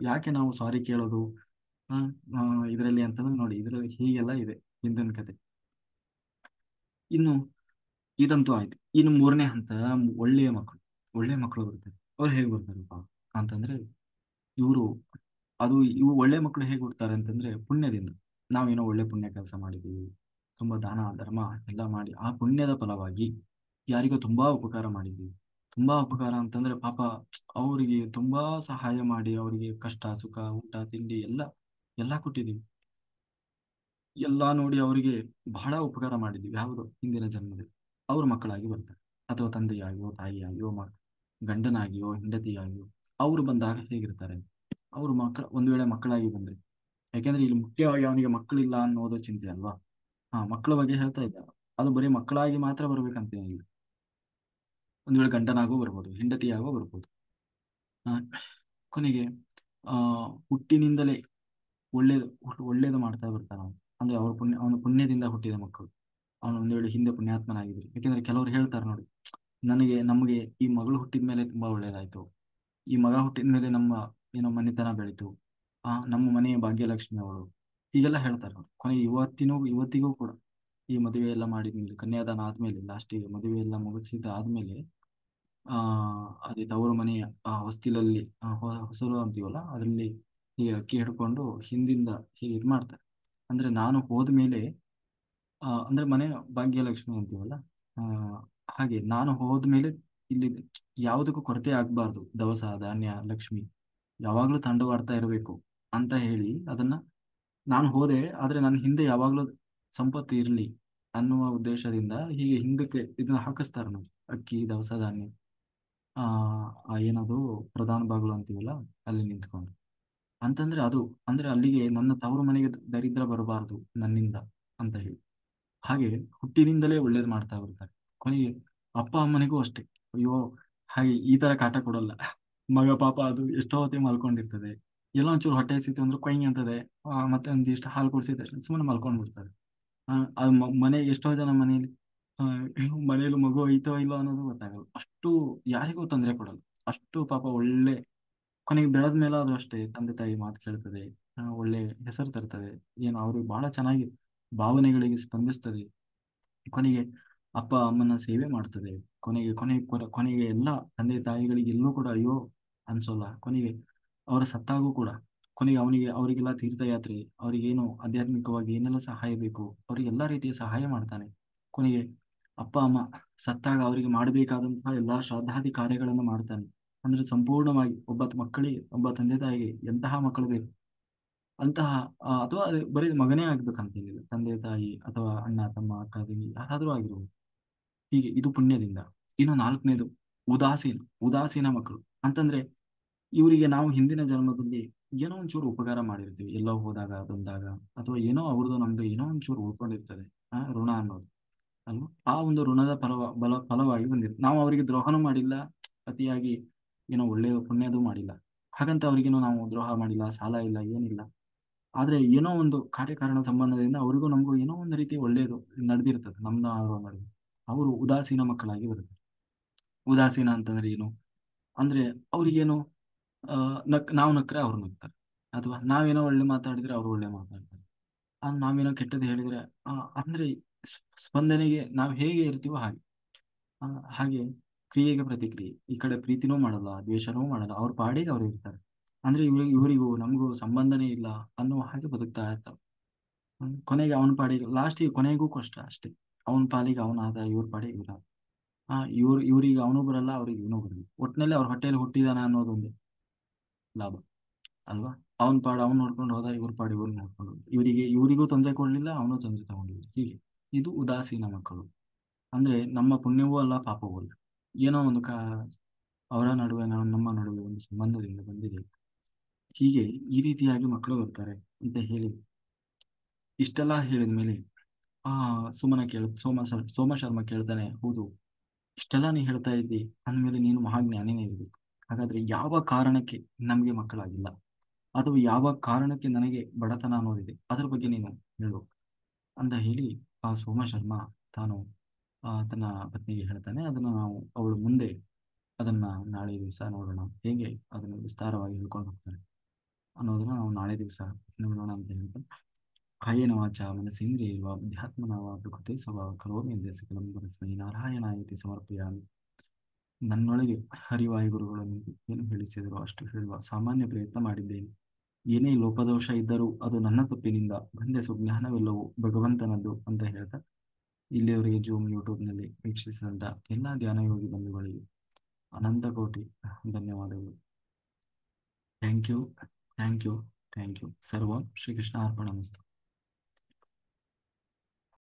ಯಾಕೆ ನಾವು ಸಾರಿ ಕೇಳೋದು ಆ, ಇದರಲ್ಲಿ ಅಂತಂದ್ರೆ ನೋಡಿ, ಇದರಲ್ಲಿ ಹೀಗೆಲ್ಲ ಇದೆ ಹಿಂದಿನ ಕತೆ. ಇನ್ನು ಇದಂತೂ ಆಯ್ತು. ಇನ್ನು ಮೂರನೇ ಹಂತ, ಒಳ್ಳೆಯ ಮಕ್ಕಳು. ಒಳ್ಳೆಯ ಮಕ್ಕಳು ಬರ್ತಾರೆ. ಅವ್ರು ಹೇಗೆ ಬರ್ತಾರಪ್ಪ ಅಂತಂದ್ರೆ, ಇವರು ಇವು ಒಳ್ಳೆ ಮಕ್ಕಳು ಹೇಗೆ ಹುಡ್ತಾರೆ ಅಂತಂದ್ರೆ, ಪುಣ್ಯದಿಂದ. ನಾವೇನೋ ಒಳ್ಳೆ ಪುಣ್ಯ ಕೆಲಸ ಮಾಡಿದ್ದೀವಿ, ತುಂಬಾ ದಾನ ಧರ್ಮ ಎಲ್ಲ ಮಾಡಿ ಆ ಪುಣ್ಯದ ಫಲವಾಗಿ ಯಾರಿಗೋ ತುಂಬಾ ಉಪಕಾರ ಮಾಡಿದ್ದೀವಿ. ತುಂಬಾ ಉಪಕಾರ ಅಂತಂದ್ರೆ ಪಾಪ ಅವರಿಗೆ ತುಂಬಾ ಸಹಾಯ ಮಾಡಿ, ಅವರಿಗೆ ಕಷ್ಟ ಸುಖ ಊಟ ತಿಂಡಿ ಎಲ್ಲ ಕೊಟ್ಟಿದ್ದೀವಿ. ಎಲ್ಲಾ ನೋಡಿ ಅವರಿಗೆ ಬಹಳ ಉಪಕಾರ ಮಾಡಿದ್ದೀವಿ ಯಾವುದು ಹಿಂದಿನ ಜನ್ಮದಲ್ಲಿ. ಅವ್ರ ಮಕ್ಕಳಾಗಿ ಬರ್ತಾರೆ, ಅಥವಾ ತಂದೆಯಾಗಿಯೋ ತಾಯಿಯಾಗಿಯೋ ಗಂಡನಾಗಿಯೋ ಹೆಂಡತಿಯಾಗಿಯೋ ಅವರು ಬಂದಾಗ ಹೇಗಿರ್ತಾರೆ, ಅವರು ಒಂದು ವೇಳೆ ಮಕ್ಕಳಾಗಿ ಬಂದ್ರೆ, ಯಾಕೆಂದ್ರೆ ಇಲ್ಲಿ ಮುಖ್ಯವಾಗಿ ಅವನಿಗೆ ಮಕ್ಕಳಿಲ್ಲ ಅನ್ನೋದು ಚಿಂತೆ ಅಲ್ವಾ. ಮಕ್ಕಳ ಬಗ್ಗೆ ಹೇಳ್ತಾ ಇದ್ದ, ಅದು ಬರೀ ಮಕ್ಕಳಾಗಿ ಮಾತ್ರ ಬರ್ಬೇಕಂತೇನಿಲ್ಲ. ಒಂದು ವೇಳೆ ಗಂಡನಾಗೂ ಬರ್ಬೋದು, ಹೆಂಡತಿಯಾಗೋ ಬರ್ಬೋದು. ಆ, ಕೊನೆಗೆ ಆ ಹುಟ್ಟಿನಿಂದಲೇ ಒಳ್ಳೇದು ಒಳ್ಳೇದು ಮಾಡ್ತಾ ಬರ್ತಾನ ಅವನು. ಅಂದ್ರೆ ಅವನ ಪುಣ್ಯದಿಂದ ಹುಟ್ಟಿದ ಮಕ್ಕಳು. ಅವನು ಒಂದು ವೇಳೆ ಹಿಂದೆ ಪುಣ್ಯಾತ್ಮನಾಗಿದ್ರು, ಯಾಕೆಂದ್ರೆ ಕೆಲವರು ಹೇಳ್ತಾರೆ ನೋಡಿ, ನಮಗೆ ಈ ಮಗಳು ಹುಟ್ಟಿದ ಮೇಲೆ ತುಂಬಾ ಒಳ್ಳೇದಾಯ್ತು, ಈ ಮಗ ಹುಟ್ಟಿದ ಮೇಲೆ ನಮ್ಮ ಏನೋ ಮನೆತನ ಬೆಳೀತು, ನಮ್ಮ ಮನೆಯ ಭಾಗ್ಯಲಕ್ಷ್ಮಿ ಅವಳು, ಹೀಗೆಲ್ಲ ಹೇಳ್ತಾರೆ ಅವ್ರು. ಕೊನೆಗೆ ಇವತ್ತಿಗೂ ಕೂಡ ಈ ಮದುವೆ ಎಲ್ಲ ಮಾಡಿದ್ಮೇಲೆ, ಕನ್ಯಾದಾನ ಆದ್ಮೇಲೆ, ಲಾಸ್ಟಿಗೆ ಮದುವೆ ಎಲ್ಲ ಮುಗಿಸಿದ ಆದ್ಮೇಲೆ ಅದೇ ತವರು ಮನೆಯ ಹೊಸ್ತಿಲಲ್ಲಿ ಹೊಸಲು ಅಂತೀವಲ್ಲ, ಅದರಲ್ಲಿ ಹೀಗೆ ಅಕ್ಕಿ ಹಿಡ್ಕೊಂಡು ಹಿಂದಿಂದ ಹೀಗೆ ಇದು ಮಾಡ್ತಾರೆ. ಅಂದ್ರೆ ನಾನು ಹೋದ್ಮೇಲೆ ಅಂದ್ರೆ ಮನೆ ಭಾಗ್ಯಲಕ್ಷ್ಮಿ ಅಂತೀವಲ್ಲ, ಆ ಹಾಗೆ ನಾನು ಹೋದ್ಮೇಲೆ ಇಲ್ಲಿ ಯಾವುದಕ್ಕೂ ಕೊರತೆ ಆಗ್ಬಾರ್ದು, ದವಸ ಧಾನ್ಯ ಲಕ್ಷ್ಮಿ ಯಾವಾಗ್ಲೂ ತಾಂಡವಾಡ್ತಾ ಇರಬೇಕು ಅಂತ ಹೇಳಿ, ಅದನ್ನ ನಾನು ಹೋದೆ ಆದ್ರೆ ನನ್ನ ಹಿಂದೆ ಯಾವಾಗ್ಲೂ ಸಂಪತ್ತು ಇರಲಿ ಅನ್ನುವ ಉದ್ದೇಶದಿಂದ ಹೀಗೆ ಹಿಂದಕ್ಕೆ ಇದನ್ನ ಹಾಕಿಸ್ತಾರೆ ನೋಡಿ, ಅಕ್ಕಿ ದವಸ ಧಾನ್ಯ. ಆ ಏನದು ಪ್ರಧಾನ ಬಾಗಿಲು ಅಂತೀವಲ್ಲ, ಅಲ್ಲಿ ನಿಂತ್ಕೊಂಡು. ಅಂತಂದ್ರೆ ಅದು, ಅಂದ್ರೆ ಅಲ್ಲಿಗೆ ನನ್ನ ತವರು ಮನೆಗೆ ದರಿದ್ರ ಬರಬಾರದು ನನ್ನಿಂದ ಅಂತ ಹೇಳಿ, ಹಾಗೆ ಹುಟ್ಟಿನಿಂದಲೇ ಒಳ್ಳೇದು ಮಾಡ್ತಾ ಬರ್ತಾರೆ. ಕೊನೆಗೆ ಅಪ್ಪ ಅಮ್ಮನಿಗೂ ಅಷ್ಟೇ, ಅಯ್ಯೋ ಹಾಗೆ ಈ ತರ ಕಾಟ ಕೊಡಲ್ಲ. ಮಗ ಪಾಪ ಅದು ಎಷ್ಟೋ ಹೊತ್ತಿಗೆ ಮಲ್ಕೊಂಡಿರ್ತದೆ, ಎಲ್ಲೋ ಒಂಚೂರು ಹೊಟ್ಟೆ ಹಸಿತು ಅಂದ್ರೆ ಕೊಯ್ಯಿ ಅಂತದೆ, ಮತ್ತೆ ಒಂದಿಷ್ಟು ಹಾಲು ಕುಡಿಸಿದ ತಕ್ಷಣ ಸುಮ್ಮನೆ ಮಲ್ಕೊಂಡ್ ಬಿಡ್ತಾರೆ. ಅದು ಮನೆಗೆ ಎಷ್ಟೋ ಜನ ಮನೆಯಲ್ಲಿ ಆ, ಮನೇಲಿ ಮಗು ಐತೋ ಇಲ್ಲೋ ಅನ್ನೋದು ಗೊತ್ತಾಗಲ್ಲ, ಅಷ್ಟು ಯಾರಿಗೂ ತೊಂದರೆ ಕೊಡಲ್ಲ, ಅಷ್ಟು ಪಾಪ ಒಳ್ಳೆ. ಕೊನೆಗೆ ಬೆಳೆದ ಮೇಲೆ ಅದು ಅಷ್ಟೇ, ತಂದೆ ತಾಯಿ ಮಾತು ಕೇಳ್ತದೆ, ಒಳ್ಳೆ ಹೆಸರು ತರ್ತದೆ, ಏನು ಅವ್ರಿಗೆ ಬಹಳ ಚೆನ್ನಾಗಿ ಭಾವನೆಗಳಿಗೆ ಸ್ಪಂದಿಸ್ತದೆ. ಕೊನೆಗೆ ಅಪ್ಪ ಅಮ್ಮನ ಸೇವೆ ಮಾಡ್ತದೆ. ಕೊನೆಗೆ ಎಲ್ಲ ತಂದೆ ತಾಯಿಗಳಿಗೆ ಎಲ್ಲೂ ಕೂಡ ಅಯ್ಯೋ ಅನ್ಸೋಲ್ಲ. ಕೊನೆಗೆ ಅವರ ಸತ್ತಾಗೂ ಕೂಡ, ಕೊನೆಗೆ ಅವರಿಗೆಲ್ಲ ತೀರ್ಥಯಾತ್ರೆ, ಅವರಿಗೇನು ಆಧ್ಯಾತ್ಮಿಕವಾಗಿ ಏನೆಲ್ಲ ಸಹಾಯ ಬೇಕು ಅವರಿಗೆ ರೀತಿಯ ಸಹಾಯ ಮಾಡ್ತಾನೆ. ಕೊನೆಗೆ ಅಪ್ಪ ಅಮ್ಮ ಸತ್ತಾಗ ಅವರಿಗೆ ಮಾಡಬೇಕಾದಂತಹ ಎಲ್ಲಾ ಶ್ರಾದ್ದಾದಿ ಕಾರ್ಯಗಳನ್ನು ಮಾಡ್ತಾನೆ. ಅಂದ್ರೆ ಸಂಪೂರ್ಣವಾಗಿ ಒಬ್ಬ ತಂದೆ ತಾಯಿಗೆ ಎಂತಹ ಮಕ್ಕಳು ಬೇಕು ಅಂತಹ, ಅಥವಾ ಅದು ಬರೀ ಮಗನೇ ಆಗ್ಬೇಕಂತೇನಿಲ್ಲ, ತಂದೆ ತಾಯಿ ಅಥವಾ ಅಣ್ಣ ತಮ್ಮ ಅಕ್ಕ ತಂಗಿ ಯಾರಾದ್ರೂ ಆಗಿರ್ಬೋದು. ಹೀಗೆ ಇದು ಪುಣ್ಯದಿಂದ. ಇನ್ನು ನಾಲ್ಕನೇದು ಉದಾಸೀನ ಮಕ್ಕಳು ಅಂತಂದ್ರೆ, ಇವರಿಗೆ ನಾವು ಹಿಂದಿನ ಜನ್ಮದಲ್ಲಿ ಏನೋ ಒಂಚೂರು ಉಪಕಾರ ಮಾಡಿರ್ತೀವಿ, ಎಲ್ಲೋ ಹೋದಾಗ ಬಂದಾಗ, ಅಥವಾ ಏನೋ ಅವ್ರದ್ದು ನಮ್ದು ಏನೋ ಒಂಚೂರು ಉಳ್ಕೊಂಡಿರ್ತದೆ, ಋಣ ಅನ್ನೋದು ಅಲ್ವಾ. ಆ ಒಂದು ಋಣದ ಫಲವಾಗಿ ಬಂದಿರುತ್ತೆ. ನಾವು ಅವರಿಗೆ ದ್ರೋಹನೂ ಮಾಡಿಲ್ಲ, ಅತಿಯಾಗಿ ಏನೋ ಒಳ್ಳೆಯ ಪುಣ್ಯದೂ ಮಾಡಿಲ್ಲ, ಹಾಗಂತ ಅವ್ರಿಗೇನೋ ನಾವು ದ್ರೋಹ ಮಾಡಿಲ್ಲ, ಸಾಲ ಇಲ್ಲ, ಏನಿಲ್ಲ. ಆದ್ರೆ ಏನೋ ಒಂದು ಕಾರ್ಯಕಾರಣ ಸಂಬಂಧದಿಂದ ಅವ್ರಿಗೂ ನಮಗೂ ಏನೋ ಒಂದು ರೀತಿ ಒಳ್ಳೆಯದು ನಡೆದಿರ್ತದೆ ನಮ್ನ ಅವ್ರ ನಡುವೆ. ಅವರು ಉದಾಸೀನ ಮಕ್ಕಳಾಗಿ ಬರುತ್ತೆ. ಉದಾಸೀನ ಅಂತಂದ್ರೆ ಏನು ಅಂದ್ರೆ, ಅವ್ರಿಗೇನು ನಾವು ನಕ್ರೆ ಅವ್ರು ನಗ್ತಾರೆ, ಅಥವಾ ನಾವೇನೋ ಒಳ್ಳೆ ಮಾತಾಡಿದ್ರೆ ಅವ್ರು ಒಳ್ಳೆ ಮಾತಾಡ್ತಾರೆ, ನಾವೇನೋ ಕೆಟ್ಟದ್ದು ಹೇಳಿದ್ರೆ ಅಂದ್ರೆ ಸ್ಪಂದನೆಗೆ ನಾವು ಹೇಗೆ ಇರ್ತೀವೋ ಹಾಗೆ. ಆ, ಹಾಗೆ ಕ್ರಿಯೆಗೆ ಪ್ರತಿಕ್ರಿಯೆ, ಈ ಕಡೆ ಪ್ರೀತಿನೂ ಮಾಡಲ್ಲ ದ್ವೇಷನೂ ಮಾಡಲ್ಲ, ಅವ್ರ ಪಾಡಿಗೆ ಅವ್ರು ಇರ್ತಾರೆ. ಅಂದ್ರೆ ಇವರಿಗೂ ನಮಗೂ ಸಂಬಂಧನೇ ಇಲ್ಲ ಅನ್ನೋ ಹಾಗೆ ಬದುಕ್ತಾ ಇರ್ತಾರೆ. ಕೊನೆಗೆ ಅವನ ಪಾಡಿಗೆ ಲಾಸ್ಟಿಗೆ ಕೊನೆಗೂ ಕಷ್ಟ ಅಷ್ಟೇ, ಅವನ ಪಾಲಿಗೆ ಅವನಾದ, ಇವ್ರ ಪಾಡಿಗೆ ಇವ್ರ. ಇವ್ರಿಗೆ ಅವನು ಬರಲ್ಲ, ಅವ್ರಿಗೆ ಇವನು ಬರಲ್ಲ, ಒಟ್ಟಿನಲ್ಲಿ ಅವ್ರ ಹೊಟ್ಟೆಯಲ್ಲಿ ಹುಟ್ಟಿದಾನ ಅನ್ನೋದೊಂದು ಲಾಭ ಅಲ್ವಾ. ಅವನ್ ನೋಡ್ಕೊಂಡು ಹೋದ, ಇವ್ರ ಪಾಡು ಇವ್ರು ನೋಡ್ಕೊಂಡು ಹೋದ. ಇವರಿಗೂ ತೊಂದರೆ ಕೊಡ್ಲಿಲ್ಲ, ಅವನು ತೊಂದರೆ ತಗೊಂಡಿಲ್ಲ. ಹೀಗೆ ಇದು ಉದಾಸೀನ ಮಕ್ಕಳು. ಅಂದ್ರೆ ನಮ್ಮ ಪುಣ್ಯವೂ ಅಲ್ಲ ಪಾಪವೂ ಅಲ್ಲ, ಏನೋ ಒಂದು ಅವರ ನಡುವೆ ನಮ್ಮ ನಡುವೆ ಒಂದು ಸಂಬಂಧದಿಂದ ಬಂದಿದೆ, ಹೀಗೆ ಈ ರೀತಿಯಾಗಿ ಮಕ್ಕಳು ಬರ್ತಾರೆ ಅಂತ ಹೇಳಿ ಇಷ್ಟೆಲ್ಲ ಹೇಳಿದ ಮೇಲೆ ಆ ಸುಮನ ಸೋಮ ಶರ್ಮ ಕೇಳ್ತಾನೆ, ಹೌದು ಇಷ್ಟೆಲ್ಲ ನೀ ಹೇಳ್ತಾ ಇದ್ದಿ ಅಂದಮೇಲೆ ನೀನು ಮಹಾಜ್ಞಾನಿನೇ ಇರಬೇಕು. ಹಾಗಾದ್ರೆ ಯಾವ ಕಾರಣಕ್ಕೆ ನಮಗೆ ಮಕ್ಕಳಾಗಿಲ್ಲ, ಅಥವಾ ಯಾವ ಕಾರಣಕ್ಕೆ ನನಗೆ ಬಡತನ ಅನ್ನೋದಿದೆ, ಅದ್ರ ಬಗ್ಗೆ ನೀನು ಹೇಳು ಅಂತ ಹೇಳಿ ಆ ಸೋಮ ಶರ್ಮ ತಾನು ತನ್ನ ಪತ್ನಿಗೆ ಹೇಳ್ತಾನೆ. ಅದನ್ನು ನಾವು ಅವಳು ಮುಂದೆ ಅದನ್ನ ನಾಳೆ ದಿವಸ ನೋಡೋಣ, ಹೇಗೆ ಅದನ್ನು ವಿಸ್ತಾರವಾಗಿ ಹೇಳ್ಕೊಂಡು ಹೋಗ್ತಾರೆ ಅನ್ನೋದನ್ನ ನಾವು ನಾಳೆ ದಿವಸ ನೋಡೋಣ ಅಂತ ಹೇಳ್ತಾರೆ. ಕಾಯೇನ ವಾಚ ಮನಸೇಂದ್ರಿಯೈರ್ವಾ ಬುದ್ಧ್ಯಾತ್ಮನಾ ವಾ ಪ್ರಕೃತಿ ಸ್ವಭಾವ ಕರೋಮಿ ಯದ್ಯತ್ ಸಕಲಂ ಪರಸ್ಮೈ ನಾರಾಯಣಾಯತಿ ಸಮರ್ಪಯಾಮಿ. ನನ್ನೊಳಗೆ ಹರಿವಾಯುಗುರುಗಳನ್ನು ಏನು ಹೇಳಿಸಿದರೋ ಅಷ್ಟು ಹೇಳುವ ಸಾಮಾನ್ಯ ಪ್ರಯತ್ನ ಮಾಡಿದ್ದೇನೆ. ಏನೇ ಲೋಪದೋಷ ಇದ್ದರೂ ಅದು ನನ್ನ ತಪ್ಪಿನಿಂದ ಬಂದೆ, ಸುಜ್ಞಾನವೆಲ್ಲವೂ ಭಗವಂತನದ್ದು ಅಂತ ಹೇಳ್ತಾ ಇಲ್ಲಿಯವರೆಗೆ ಜೂಮ್ ಯೂಟ್ಯೂಬ್ನಲ್ಲಿ ವೀಕ್ಷಿಸಿದಂಥ ಎಲ್ಲ ಧ್ಯಾನಯೋಗಿ ಬಂಧುಗಳಿಗೆ ಅನಂತ ಕೋಟಿ ಧನ್ಯವಾದಗಳು. Thank you, thank you, thank you. ಸರ್ವಂ ಶ್ರೀಕೃಷ್ಣ ಅರ್ಪಣಮಸ್ತು.